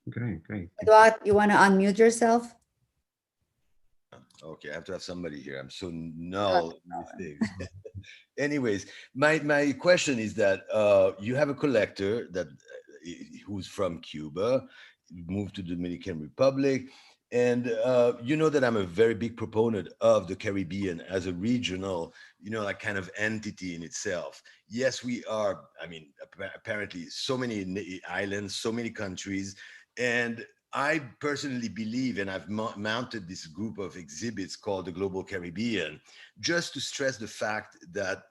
Great. Edouard, you want to unmute yourself? Okay, I have to have somebody here. I'm so null with things. Anyways, my question is that you have a collector that who's from Cuba, moved to the Dominican Republic, and you know that I'm a very big proponent of the Caribbean as a regional, like kind of entity in itself. Yes, we are. I mean, apparently, so many islands, so many countries, and I personally believe, and I've mounted this group of exhibits called the Global Caribbean, just to stress the fact that,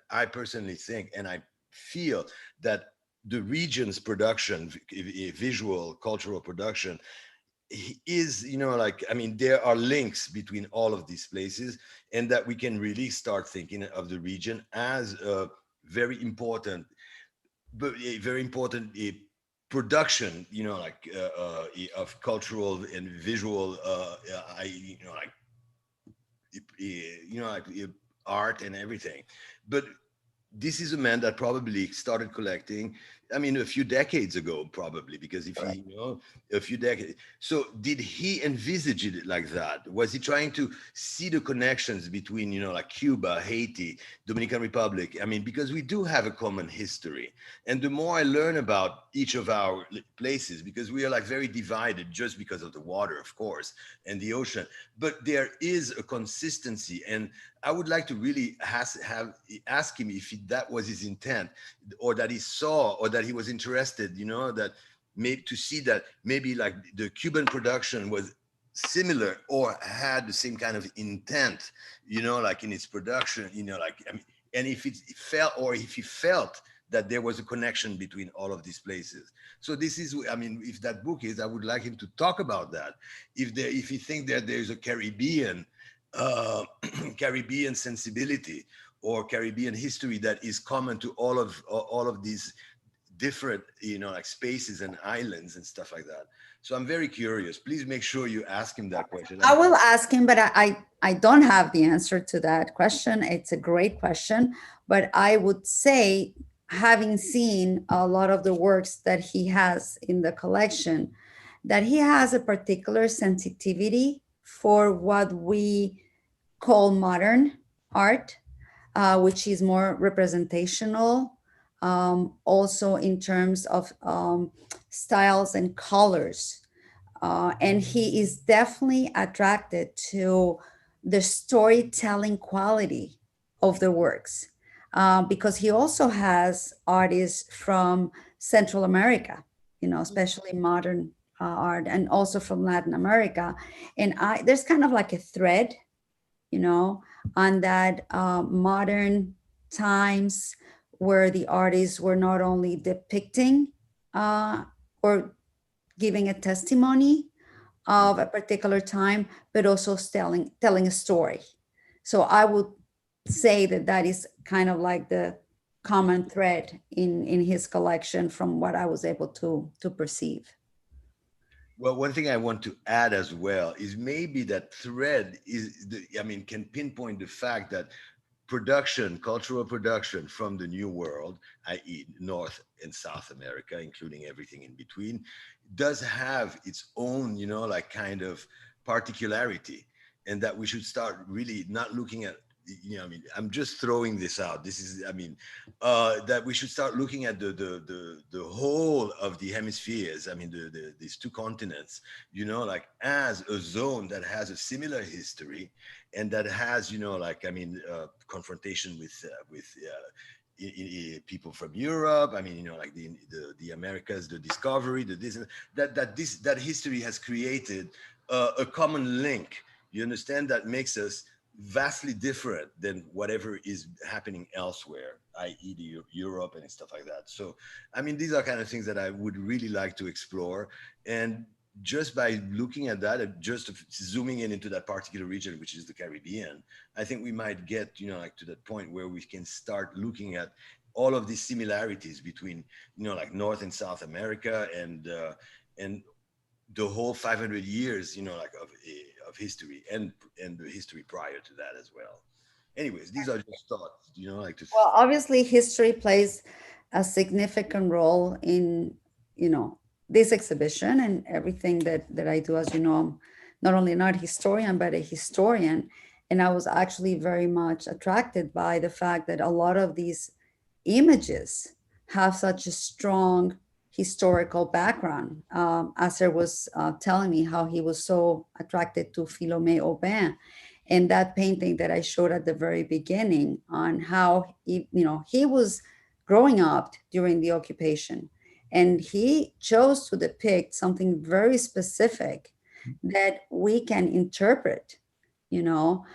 I personally think, and I feel that the region's production, visual, cultural production is, there are links between all of these places, and that we can really start thinking of the region as a very important, production, of cultural and visual, art and everything. But this is a man that probably started collecting, a few decades ago, probably, because if he, a few decades. So did he envisage it like that? Was he trying to see the connections between, like Cuba, Haiti, Dominican Republic? Because we do have a common history. And the more I learn about each of our places, because we are like very divided just because of the water, of course, and the ocean, but there is a consistency. And I would like to really ask him if that was his intent, or that he saw, or that he was interested, that maybe to see that maybe like the Cuban production was similar or had the same kind of intent, like in its production, and if it felt, or if he felt that there was a connection between all of these places. So this is, if that book is, I would like him to talk about that. If he thinks that there's a Caribbean uh, Caribbean sensibility or Caribbean history that is common to all of these different, you know, like spaces and islands and stuff like that. So I'm very curious. Please make sure you ask him that question. I will ask him, but I don't have the answer to that question. It's a great question, but I would say, having seen a lot of the works that he has in the collection, that he has a particular sensitivity for what we call modern art, which is more representational, also in terms of styles and colors. And he is definitely attracted to the storytelling quality of the works, because he also has artists from Central America, you know, especially modern art, and also from Latin America. And there's kind of like a thread, you know, on that modern times where the artists were not only depicting or giving a testimony of a particular time, but also telling a story. So I would say that that is kind of like the common thread in his collection from what I was able to perceive. Well, one thing I want to add as well is maybe that thread can pinpoint the fact that cultural production from the New World, i.e. North and South America, including everything in between, does have its own, you know, like kind of particularity, and that we should start really not looking at, you know, I mean, I'm just throwing this out. This is, I mean, that we should start looking at the whole of the hemispheres. I mean, these two continents, you know, like as a zone that has a similar history, and that has, you know, like, I mean, confrontation with people from Europe. I mean, you know, like the Americas, the discovery, that history has created a common link. You understand, that makes us vastly different than whatever is happening elsewhere, i.e. Europe and stuff like that. So, I mean, these are kind of things that I would really like to explore. And just by looking at that, and just zooming in into that particular region, which is the Caribbean, I think we might get, you know, like to that point where we can start looking at all of these similarities between, you know, like North and South America and the whole 500 years, you know, like of history and the history prior to that as well. Anyways, these are just thoughts, you know, like to. Well, obviously history plays a significant role in, you know, this exhibition and everything that I do. As you know, I'm not only an art historian, but a historian. And I was actually very much attracted by the fact that a lot of these images have such a strong historical background. Asser was telling me how he was so attracted to Philomé Aubin, and that painting that I showed at the very beginning on how he was growing up during the occupation, and he chose to depict something very specific that we can interpret, you know,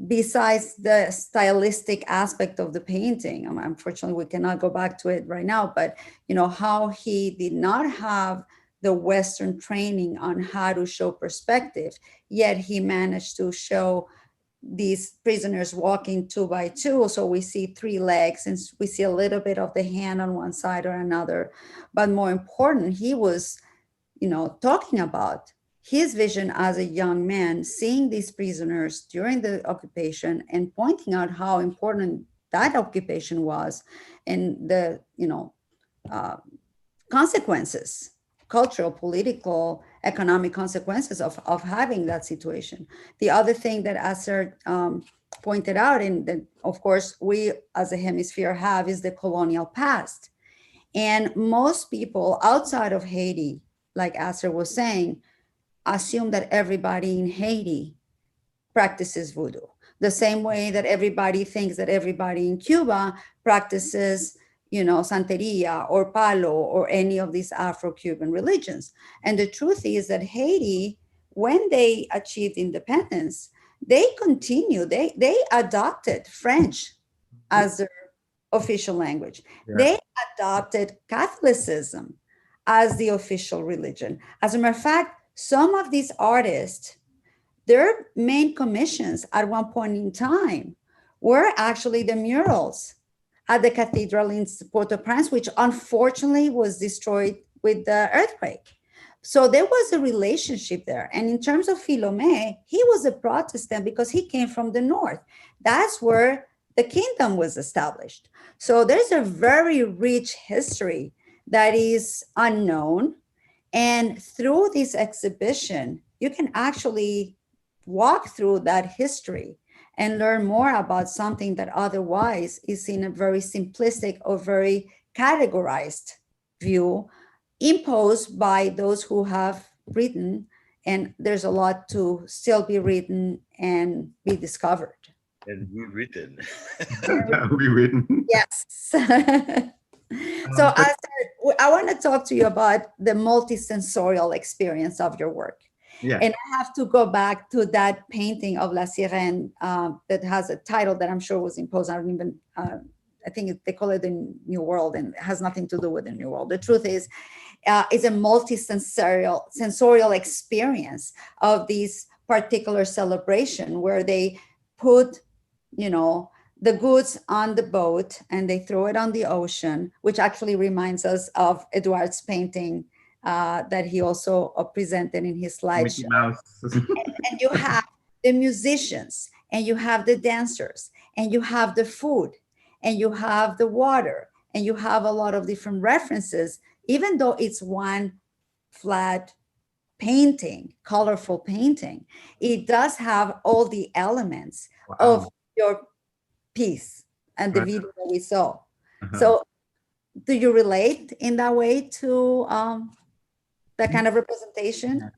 besides the stylistic aspect of the painting. Unfortunately, we cannot go back to it right now, but you know, how he did not have the Western training on how to show perspective, yet he managed to show these prisoners walking 2 by 2. So we see 3 legs and we see a little bit of the hand on one side or another. But more important, he was, you know, talking about his vision as a young man, seeing these prisoners during the occupation and pointing out how important that occupation was and the, you know, consequences, cultural, political, economic consequences of having that situation. The other thing that Asser pointed out, and that of course we as a hemisphere have, is the colonial past. And most people outside of Haiti, like Asser was saying, assume that everybody in Haiti practices voodoo, the same way that everybody thinks that everybody in Cuba practices, you know, Santeria or Palo or any of these Afro-Cuban religions. And the truth is that Haiti, when they achieved independence, they adopted French as their official language. Yeah. They adopted Catholicism as the official religion. As a matter of fact, some of these artists their main commissions at one point in time were actually the murals at the cathedral in Port-au-Prince, which unfortunately was destroyed with the earthquake. So there was a relationship there. And in terms of Philomé, he was a Protestant because he came from the north. That's where the kingdom was established. So there's a very rich history that is unknown. And through this exhibition, you can actually walk through that history and learn more about something that otherwise is in a very simplistic or very categorized view imposed by those who have written, and there's a lot to still be written and be discovered. And rewritten. Rewritten. Yes. So I want to talk to you about the multisensorial experience of your work. Yeah. And I have to go back to that painting of La Sirène that has a title that I'm sure was imposed. I don't even, I think they call it the New World, and it has nothing to do with the New World. The truth is, it's a multisensorial experience of this particular celebration where they put, you know, the goods on the boat and they throw it on the ocean, which actually reminds us of Edouard's painting that he also presented in his Mickey slideshow. Mouse. And you have the musicians, and you have the dancers, and you have the food, and you have the water, and you have a lot of different references, even though it's one flat painting, colorful painting, it does have all the elements of your piece and the video that we saw. So do you relate in that way to that kind of representation?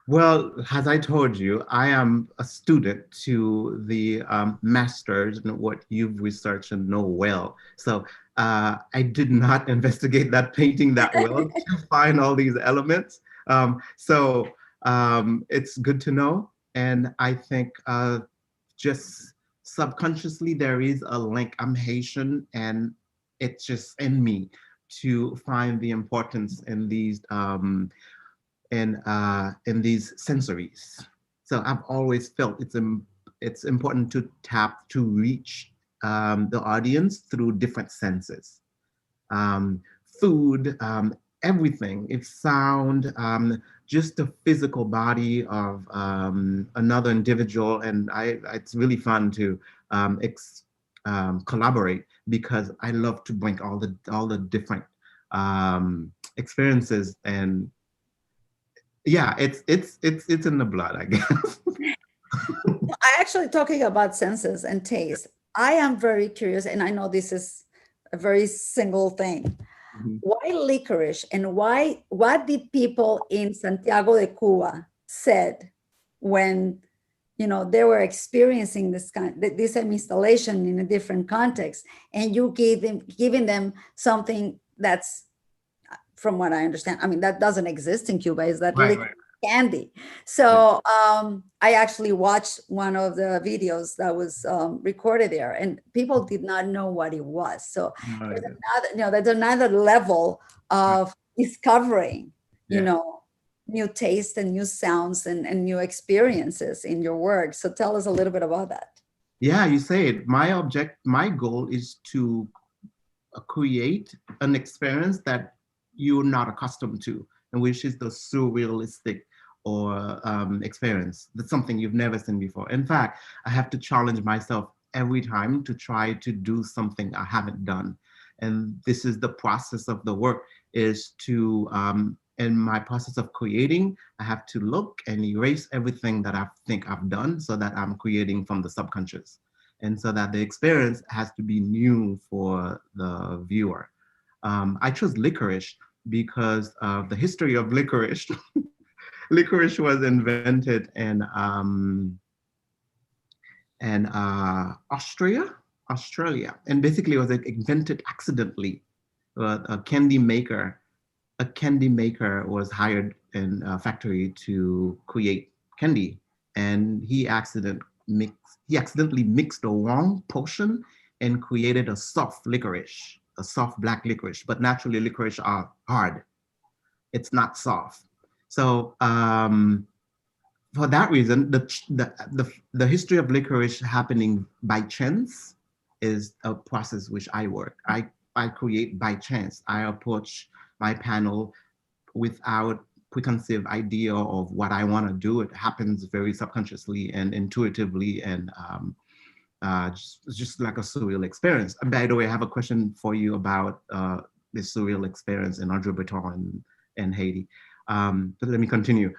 Well, as I told you, I am a student to the masters in what you've researched and know well. So I did not investigate that painting that well to find all these elements. So it's good to know. And I think just subconsciously, there is a link. I'm Haitian, and it's just in me to find the importance in these in these sensories. So I've always felt it's important to reach the audience through different senses. Food, everything, it's sound, just the physical body of another individual. And it's really fun to collaborate, because I love to bring all the different experiences. And yeah, it's in the blood, I guess. I actually, talking about senses and taste, I am very curious, and I know this is a very single thing. Why licorice, and what did people in Santiago de Cuba said when, you know, they were experiencing this installation in a different context, and you giving them something that's, from what I understand, I mean, that doesn't exist in Cuba, is that Right. candy. So I actually watched one of the videos that was recorded there, and people did not know what it was. So there's another level of discovering, you know, new taste and new sounds and new experiences in your work. So tell us a little bit about that. Yeah, you say it. My goal is to create an experience that you're not accustomed to, and which is the surrealistic or experience. That's something you've never seen before. In fact, I have to challenge myself every time to try to do something I haven't done. And this is the process of the work, is to, in my process of creating, I have to look and erase everything that I think I've done, so that I'm creating from the subconscious. And so that the experience has to be new for the viewer. I chose licorice because of the history of licorice. Licorice was invented in Australia, and basically it was invented accidentally. A candy maker was hired in a factory to create candy, and he accidentally mixed the wrong potion and created a soft licorice, a soft black licorice. But naturally, licorice are hard. It's not soft. So for that reason, the history of licorice happening by chance is a process which I work. I create by chance. I approach my panel without preconceived idea of what I want to do. It happens very subconsciously and intuitively, and just like a surreal experience. And by the way, I have a question for you about this surreal experience in Andre Breton and Haiti. But let me continue.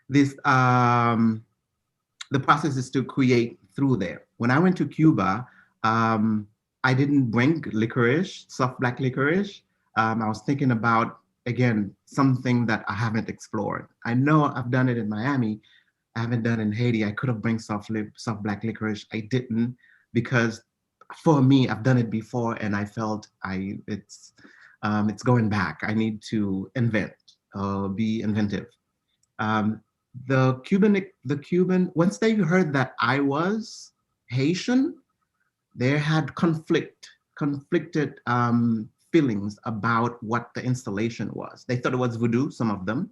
The process is to create through there. When I went to Cuba, I didn't bring licorice, soft black licorice. I was thinking about, again, something that I haven't explored. I know I've done it in Miami. I haven't done it in Haiti. I could have bring soft black licorice. I didn't, because for me, I've done it before and I felt it's going back. I need to invent, be inventive. The Cuban, once they heard that I was Haitian, they had conflicted feelings about what the installation was. They thought it was voodoo, some of them.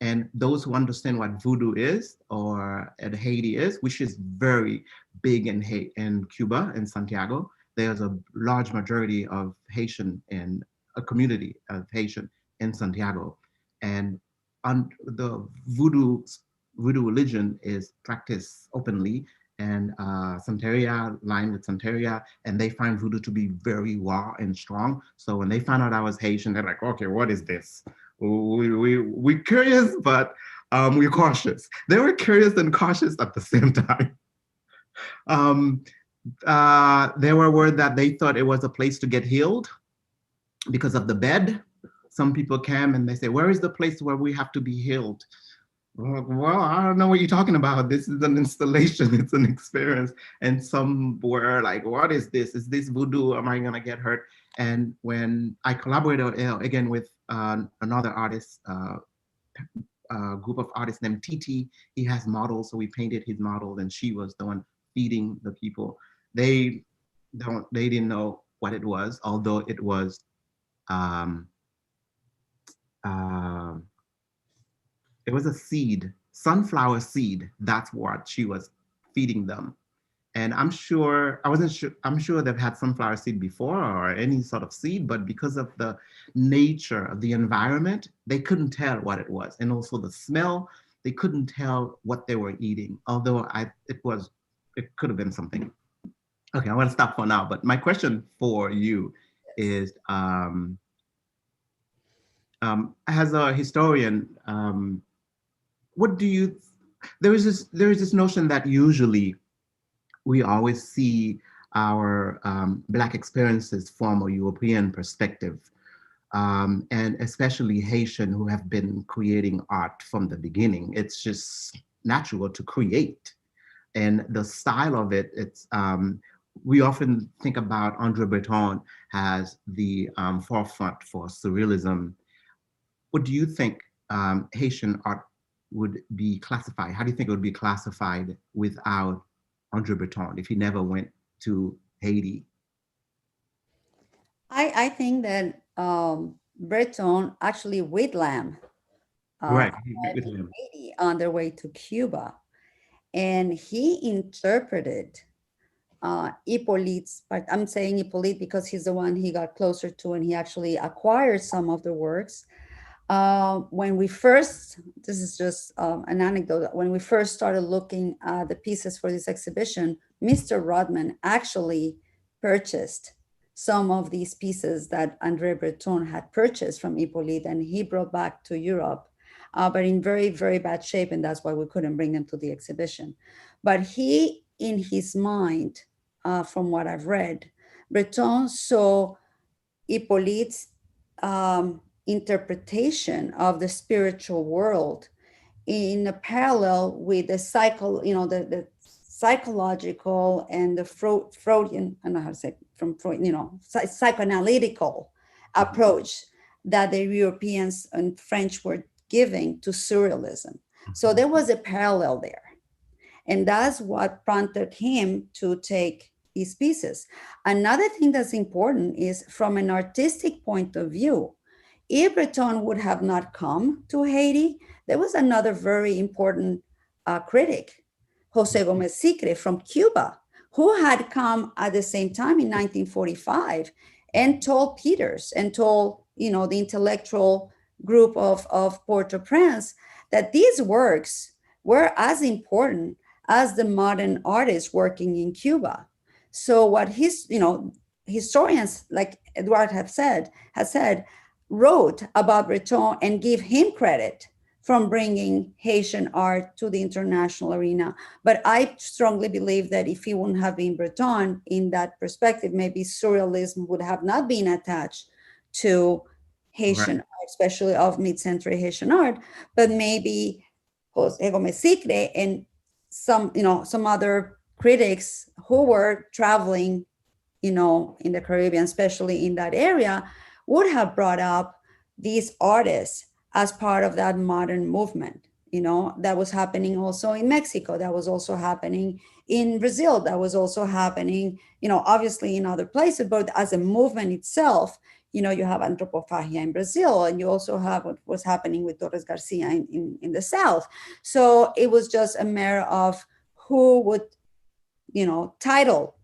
And those who understand what voodoo is, or Haiti is, which is very big in Cuba, in Santiago, there's a large majority of Haitian and a community of Haitian in Santiago. And the voodoo religion is practiced openly, and Santeria, lined with Santeria, and they find voodoo to be very raw and strong. So when they found out I was Haitian, they're like, okay, what is this? We're curious, but we're cautious. They were curious and cautious at the same time. There were words that they thought it was a place to get healed because of the bed. Some people came and they say, where is the place where we have to be healed? Well, I don't know what you're talking about. This is an installation, it's an experience. And some were like, what is this? Is this voodoo? Am I gonna get hurt? And when I collaborated again with another artist, a group of artists named Titi, he has models, so we painted his model, and she was the one feeding the people. They didn't know what it was, although it was it was a seed, sunflower seed. That's what she was feeding them. And I'm sure they've had sunflower seed before or any sort of seed, but because of the nature of the environment, they couldn't tell what it was. And also the smell, they couldn't tell what they were eating, although it could have been something. Okay, I want to stop for now, but my question for you is, as a historian, there is this notion that usually we always see our Black experiences from a European perspective, and especially Haitian, who have been creating art from the beginning. It's just natural to create. And the style of it, we often think about Andre Breton as the forefront for surrealism. What do you think Haitian art would be classified? How do you think it would be classified without Andre Breton if he never went to Haiti? I think that Breton actually with Lamb Right, Haiti on their way to Cuba, and he interpreted Hippolyte's, but I'm saying Hippolyte because he's the one he got closer to, and he actually acquired some of the works. When we first, this is just an anecdote, when we first started looking at the pieces for this exhibition, Mr. Rodman actually purchased some of these pieces that Andre Breton had purchased from Hippolyte, and he brought back to Europe, but in very, very bad shape, and that's why we couldn't bring them to the exhibition. But he, in his mind, from what I've read, Breton saw Hippolyte's interpretation of the spiritual world in a parallel with the the psychological and the Freudian, I don't know how to say it, from Freud, psychoanalytical approach that the Europeans and French were giving to surrealism. So there was a parallel there. And that's what prompted him to take these pieces. Another thing that's important is from an artistic point of view, if Breton would have not come to Haiti, there was another very important critic, Jose Gomez Sicre from Cuba, who had come at the same time in 1945 and told Peters and told, you know, the intellectual group of Port-au-Prince that these works were as important as the modern artists working in Cuba. So what historians like Edouard has said, wrote about Breton and give him credit from bringing Haitian art to the international arena. But I strongly believe that if he wouldn't have been Breton in that perspective, maybe surrealism would have not been attached to Haitian art, especially of mid-century Haitian art, but maybe Jose Gomez Sicre and some other critics who were traveling, in the Caribbean, especially in that area, would have brought up these artists as part of that modern movement, that was happening also in Mexico, that was also happening in Brazil, that was also happening, obviously in other places, but as a movement itself, you have anthropophagia in Brazil, and you also have what was happening with Torres Garcia in the South. So it was just a matter of who would, title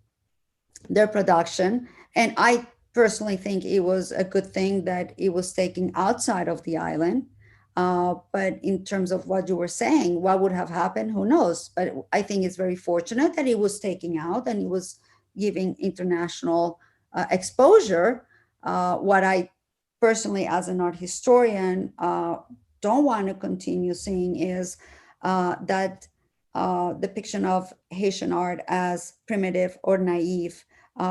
their production. And I personally think it was a good thing that it was taken outside of the island. But in terms of what you were saying, what would have happened, who knows? But I think it's very fortunate that it was taken out and it was giving international exposure. What I personally, as an art historian, don't want to continue seeing is that depiction of Haitian art as primitive or naive,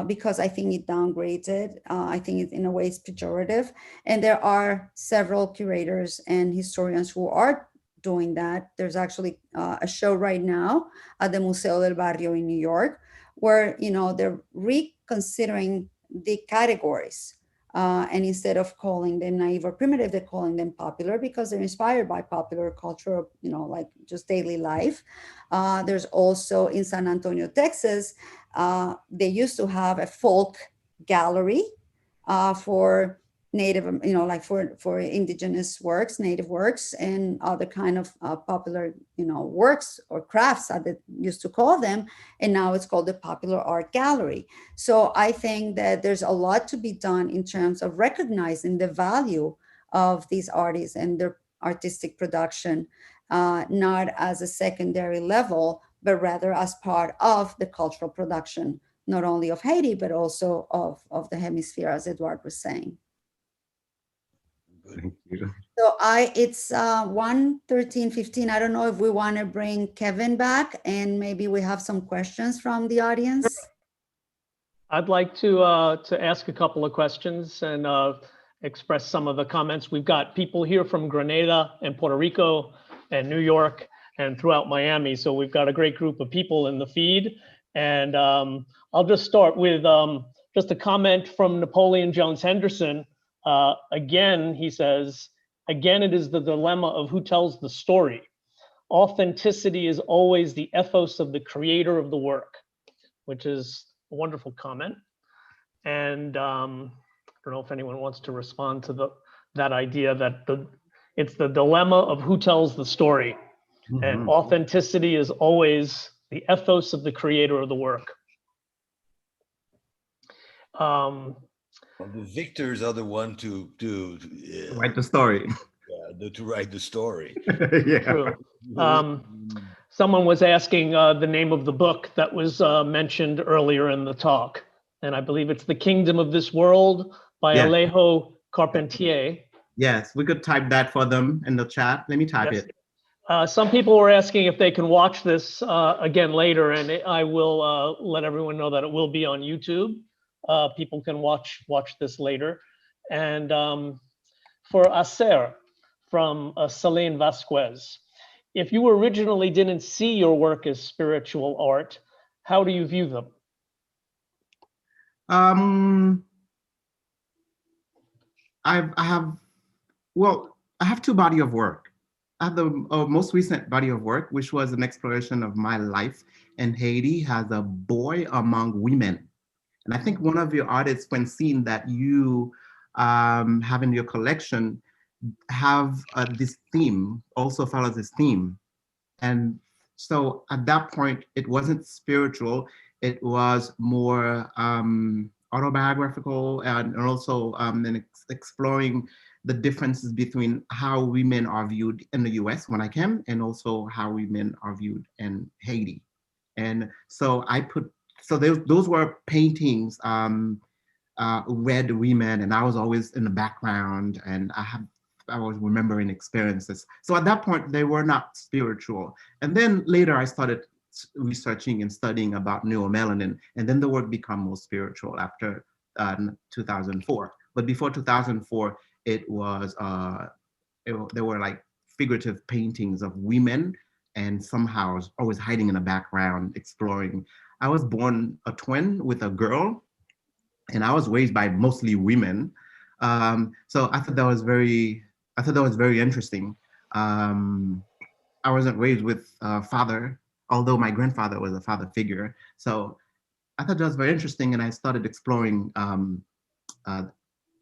because I think it downgrades it. I think it, in a way, is pejorative. And there are several curators and historians who are doing that. There's actually a show right now at the Museo del Barrio in New York, where they're reconsidering the categories. And instead of calling them naive or primitive, they're calling them popular because they're inspired by popular culture, like just daily life. There's also in San Antonio, Texas, they used to have a folk gallery for native, like for indigenous works, native works, and other kind of popular, works or crafts, as they used to call them. And now it's called the Popular Art Gallery. So I think that there's a lot to be done in terms of recognizing the value of these artists and their artistic production, not as a secondary level, but rather as part of the cultural production, not only of Haiti, but also of the hemisphere, as Edouard was saying. Thank you. So it's 1:13:15. I don't know if we want to bring Kevin back and maybe we have some questions from the audience. I'd like to ask a couple of questions and express some of the comments. We've got people here from Grenada and Puerto Rico and New York and throughout Miami. So we've got a great group of people in the feed. And I'll just start with just a comment from Napoleon Jones Henderson. Again, he says, again, it is the dilemma of who tells the story. Authenticity is always the ethos of the creator of the work, which is a wonderful comment. And I don't know if anyone wants to respond to that idea that it's the dilemma of who tells the story. Mm-hmm. And authenticity is always the ethos of the creator of the work. Well, the victors are the one to write the story. Yeah, to write the story. Yeah. True. Someone was asking the name of the book that was mentioned earlier in the talk, and I believe it's The Kingdom of This World by Alejo Carpentier. Yes, we could type that for them in the chat. Let me type it. Some people were asking if they can watch this again later, and I will let everyone know that it will be on YouTube. People can watch this later. And for Acer from Selene Vasquez, if you originally didn't see your work as spiritual art, how do you view them? I have two bodies of work. I have the most recent body of work, which was an exploration of my life in Haiti as a boy among women. And I think one of your artists, Francine, that you have in your collection, have this theme, also follows this theme. And so at that point, it wasn't spiritual, it was more autobiographical, and also exploring the differences between how women are viewed in the US when I came, and also how women are viewed in Haiti. And so those were paintings, red women, and I was always in the background, and I was remembering experiences. So at that point, they were not spiritual. And then later I started researching and studying about neomelanin, and then the work became more spiritual after 2004. But before 2004, it was, there were like figurative paintings of women, and somehow I was always hiding in the background, exploring. I was born a twin with a girl, and I was raised by mostly women. So I thought that was very interesting. I wasn't raised with a father, although my grandfather was a father figure. So I thought that was very interesting, and I started exploring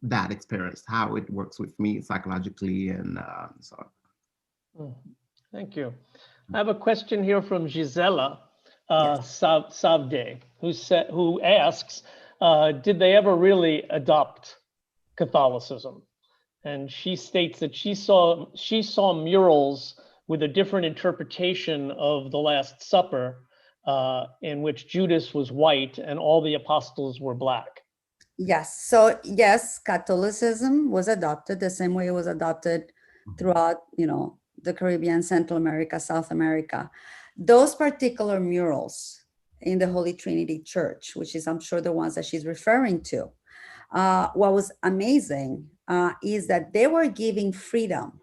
that experience, how it works with me psychologically, and so on. Thank you. I have a question here from Gisela Yes. Savde, who asks, did they ever really adopt Catholicism? And she states that she saw murals with a different interpretation of the Last Supper, in which Judas was white and all the apostles were black. Yes. So yes, Catholicism was adopted the same way it was adopted throughout, the Caribbean, Central America, South America. Those particular murals in the Holy Trinity Church, which is, I'm sure, the ones that she's referring to, what was amazing is that they were giving freedom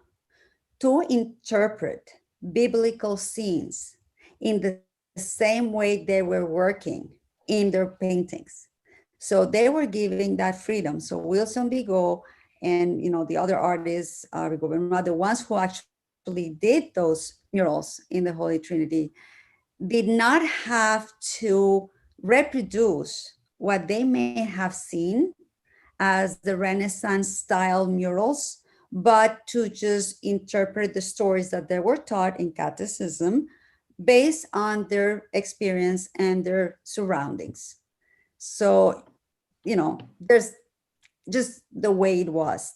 to interpret biblical scenes in the same way they were working in their paintings. So they were giving that freedom. So Wilson Bigot and the other artists, Rigo Benoit, the ones who actually did those murals in the Holy Trinity, did not have to reproduce what they may have seen as the Renaissance style murals, but to just interpret the stories that they were taught in catechism based on their experience and their surroundings. So, there's just the way it was.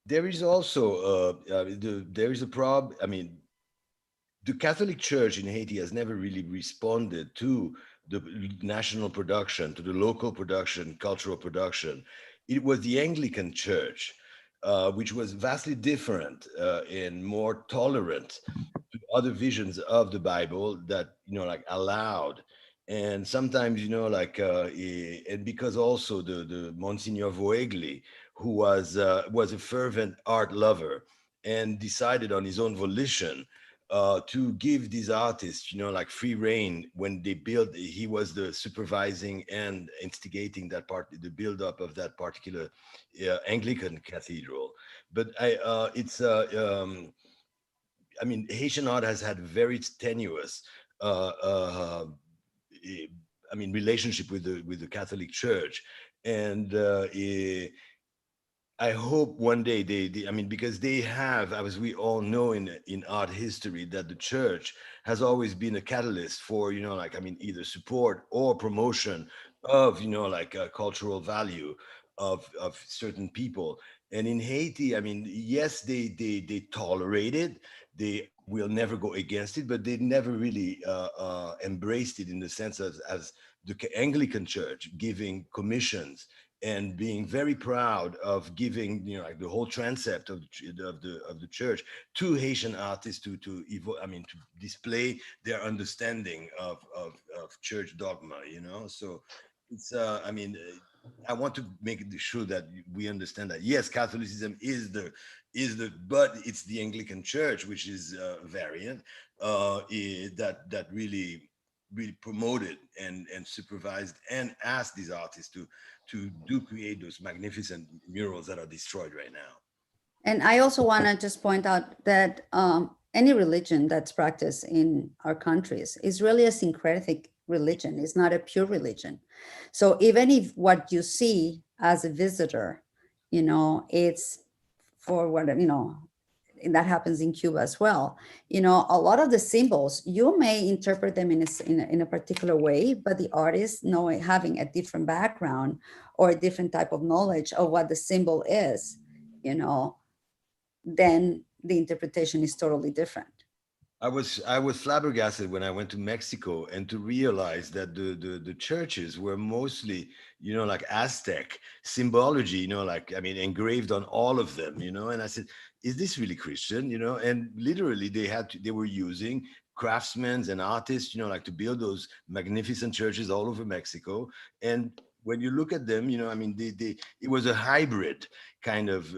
There is also there is a problem. I mean, the Catholic Church in Haiti has never really responded to the national production, to the local production, cultural production. It was the Anglican Church, which was vastly different and more tolerant to other visions of the Bible that, allowed. And sometimes, and because also the Monsignor Voegli, who was a fervent art lover and decided on his own volition to give these artists, free reign when they build. He was the supervising and instigating that part, the build-up of that particular Anglican cathedral. But Haitian art has had very tenuous, relationship with the Catholic Church, and I hope one day because they have, as we all know in art history, that the church has always been a catalyst for, either support or promotion of, a cultural value of certain people. And in Haiti, yes, they tolerate it. They will never go against it, but they never really embraced it in the sense as the Anglican Church giving commissions and being very proud of giving, the whole transept of the church to Haitian artists to display their understanding of church dogma. So it's I want to make sure that we understand that yes, Catholicism but it's the Anglican Church, which is a variant that really promoted and supervised and asked these artists to create those magnificent murals that are destroyed right now. And I also want to just point out that any religion that's practiced in our countries is really a syncretic religion. It's not a pure religion. So even if what you see as a visitor, it's for what, and that happens in Cuba as well. A lot of the symbols, you may interpret them in a particular way, but the artist, knowing, having a different background or a different type of knowledge of what the symbol is, then the interpretation is totally different. I was flabbergasted when I went to Mexico and to realize that the churches were mostly, like Aztec symbology, engraved on all of them, and I said, is this really Christian? And literally they were using craftsmen and artists, to build those magnificent churches all over Mexico. And when you look at them, it was a hybrid kind of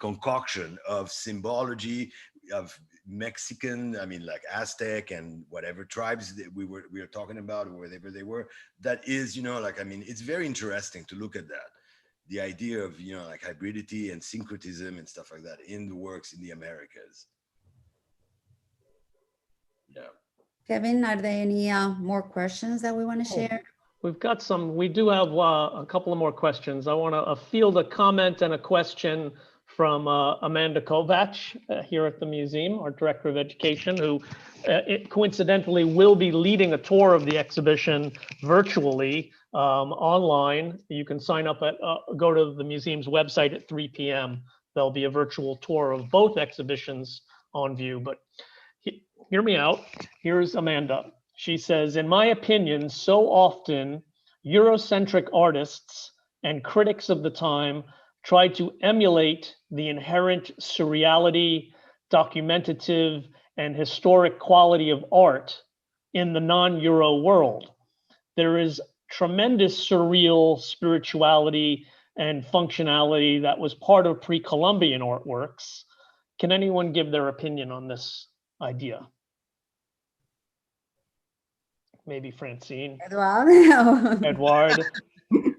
concoction of symbology of Mexican, like Aztec and whatever tribes that we were talking about, or whatever they were. That is, it's very interesting to look at that. The idea of, like hybridity and syncretism and stuff like that in the works in the Americas. Yeah. Kevin, are there any more questions that we want to share? We do have a couple of more questions. I want to field a comment and a question from Amanda Kovac here at the museum, our Director of Education, who coincidentally will be leading a tour of the exhibition virtually online. You can sign up go to the museum's website at 3 p.m. There'll be a virtual tour of both exhibitions on view, but hear me out. Here's Amanda. She says, in my opinion, so often Eurocentric artists and critics of the time try to emulate the inherent surreality, documentative, and historic quality of art in the non-Euro world. There is tremendous surreal spirituality and functionality that was part of pre-Columbian artworks. Can anyone give their opinion on this idea? Maybe Francine. Edouard. Edouard.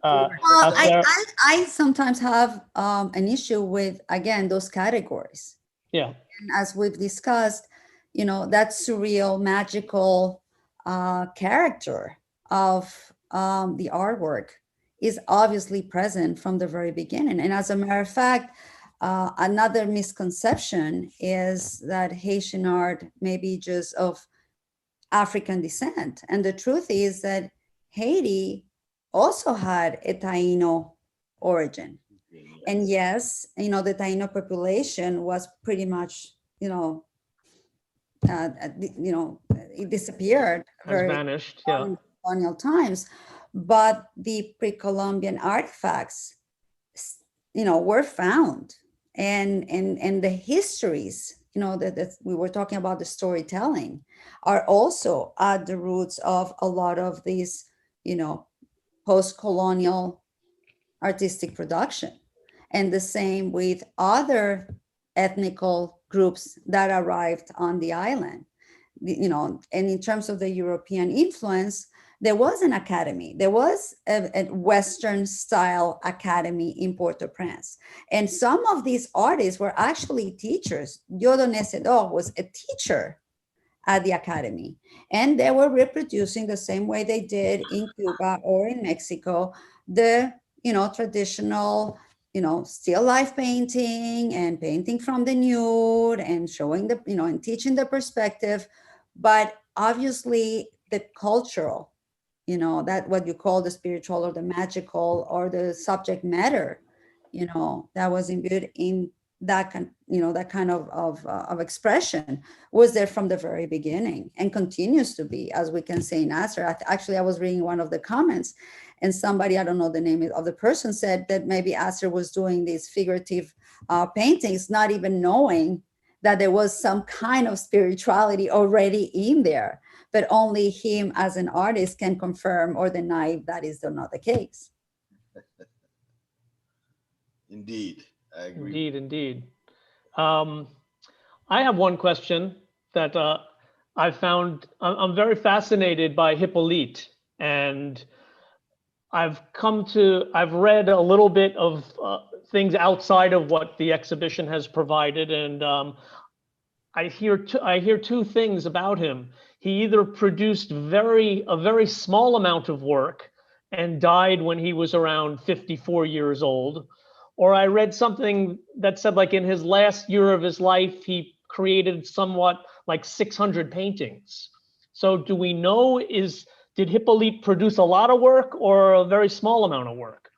I sometimes have an issue with, again, those categories. Yeah. And as we've discussed, that surreal, magical character of the artwork is obviously present from the very beginning. And as a matter of fact, another misconception is that Haitian art may be just of African descent. And the truth is that Haiti also had a Taino origin. And yes, the Taino population was pretty much, it disappeared. Has vanished, yeah. In colonial times. But the pre-Columbian artifacts, were found. And the histories, that we were talking about, the storytelling, are also at the roots of a lot of these, post-colonial artistic production. And the same with other ethnical groups that arrived on the island. And in terms of the European influence, there was an academy. There was a Western style academy in Port-au-Prince. And some of these artists were actually teachers. Dieudonné Sedor was a teacher at the academy. And they were reproducing the same way they did in Cuba or in Mexico, the traditional, still life painting and painting from the nude and showing the, and teaching the perspective. But obviously the cultural, that what you call the spiritual or the magical or the subject matter, that was imbued in that kind of expression was there from the very beginning and continues to be, as we can say in Nasser. Actually, I was reading one of the comments and somebody, I don't know the name of the person, said that maybe Asser was doing these figurative paintings, not even knowing that there was some kind of spirituality already in there, but only him as an artist can confirm or deny that is not the case. Indeed, I agree. Indeed. I have one question that I found. I'm very fascinated by Hippolyte, and I've read a little bit of things outside of what the exhibition has provided, and I hear two things about him. He either produced a very small amount of work and died when he was around 54 years old, or I read something that said like in his last year of his life, he created somewhat like 600 paintings. So do we know, did Hippolyte produce a lot of work or a very small amount of work?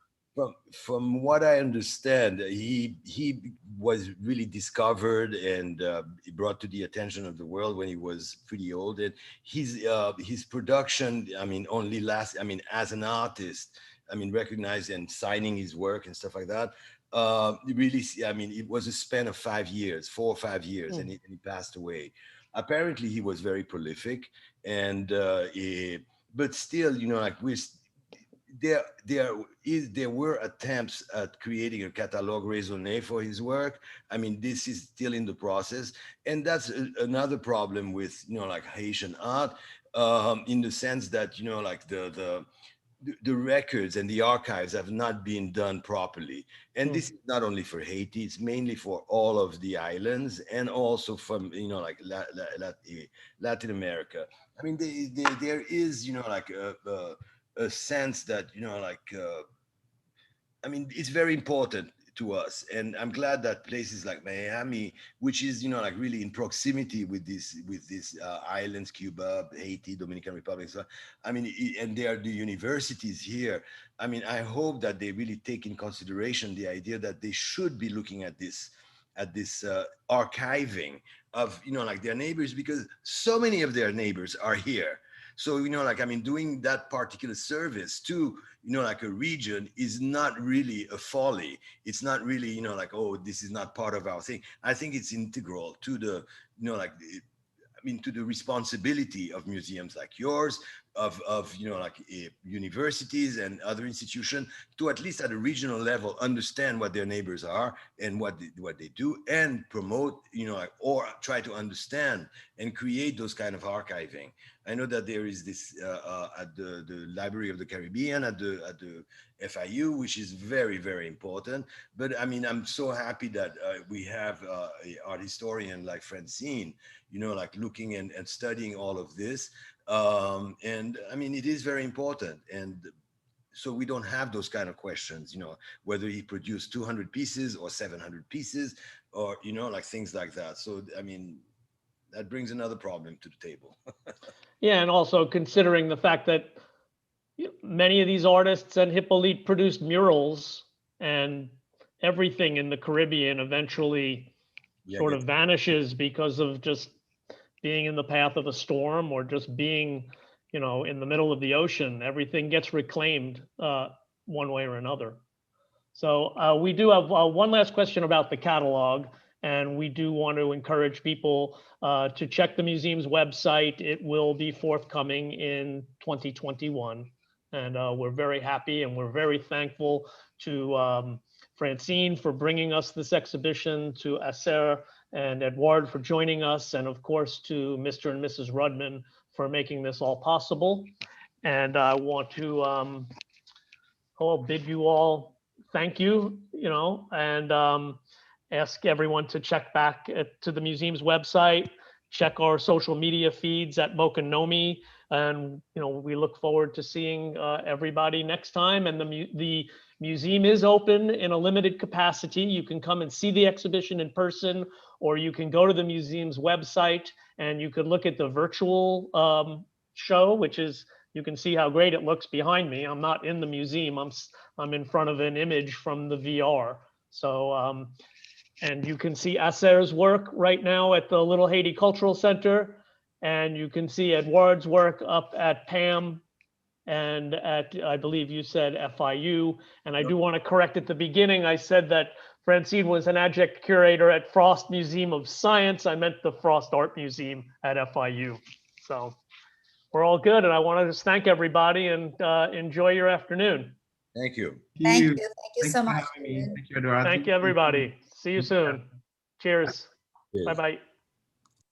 From what I understand, he was really discovered and brought to the attention of the world when he was pretty old. And his production, I mean, only last, I mean, as an artist, I mean, recognized and signing his work and stuff like that. Really, I mean, it was a span of 5 years, 4 or 5 years, and he passed away. Apparently, he was very prolific, and but still, you know, like there were attempts at creating a catalogue raisonné for his work. I mean, this is still in the process, and that's another problem with, you know, like Haitian art, in the sense that, you know, like the records and the archives have not been done properly. And this is not only for Haiti, it's mainly for all of the islands and also from, you know, like Latin America. I mean, there is, you know, like a sense that, you know, like, I mean, it's very important to us. And I'm glad that places like Miami, which is, you know, like really in proximity with these islands, Cuba, Haiti, Dominican Republic. So, I mean, and there are the universities here. I mean, I hope that they really take in consideration the idea that they should be looking at this archiving of, you know, like their neighbors, because so many of their neighbors are here. So, you know, like, I mean, doing that particular service to, you know, like a region is not really a folly. It's not really, you know, like, oh, this is not part of our thing. I think it's integral to the, you know, like, I mean, to the responsibility of museums like yours, of you know, like universities and other institutions, to at least at a regional level understand what their neighbors are and what they do, and promote, you know, like, or try to understand and create those kind of archiving. I know that there is this at the Library of the Caribbean at the FIU, which is very, very important. But I mean, I'm so happy that we have an art historian like Francine, you know, like looking and studying all of this. And I mean, it is very important. And so we don't have those kind of questions, you know, whether he produced 200 pieces or 700 pieces or, you know, like things like that. So, I mean, that brings another problem to the table. Yeah, and also considering the fact that many of these artists and Hippolyte produced murals, and everything in the Caribbean eventually sort of vanishes because of just being in the path of a storm or just being, you know, in the middle of the ocean. Everything gets reclaimed one way or another. So we do have one last question about the catalog. And we do want to encourage people to check the museum's website. It will be forthcoming in 2021. And we're very happy and we're very thankful to Francine for bringing us this exhibition, to Acer and Edouard for joining us, and of course to Mr. and Mrs. Rudman for making this all possible. And I want to bid you all thank you, you know, and ask everyone to check back to the museum's website, check our social media feeds at MOCA NOMI, and you know, we look forward to seeing everybody next time. And the museum is open in a limited capacity. You can come and see the exhibition in person, or you can go to the museum's website and you could look at the virtual show, which is, you can see how great it looks behind me. I'm not in the museum. I'm in front of an image from the VR. So. And you can see Acer's work right now at the Little Haiti Cultural Center. And you can see Edouard's work up at PAM and at, I believe you said FIU. And I do want to correct at the beginning, I said that Francine was an adjunct curator at Frost Museum of Science. I meant the Frost Art Museum at FIU. So we're all good. And I want to just thank everybody and enjoy your afternoon. Thank you. Thank you. Thank you so much. Thank you, Edouard. Thank you, everybody. See you soon. Cheers. Cheers. Bye-bye.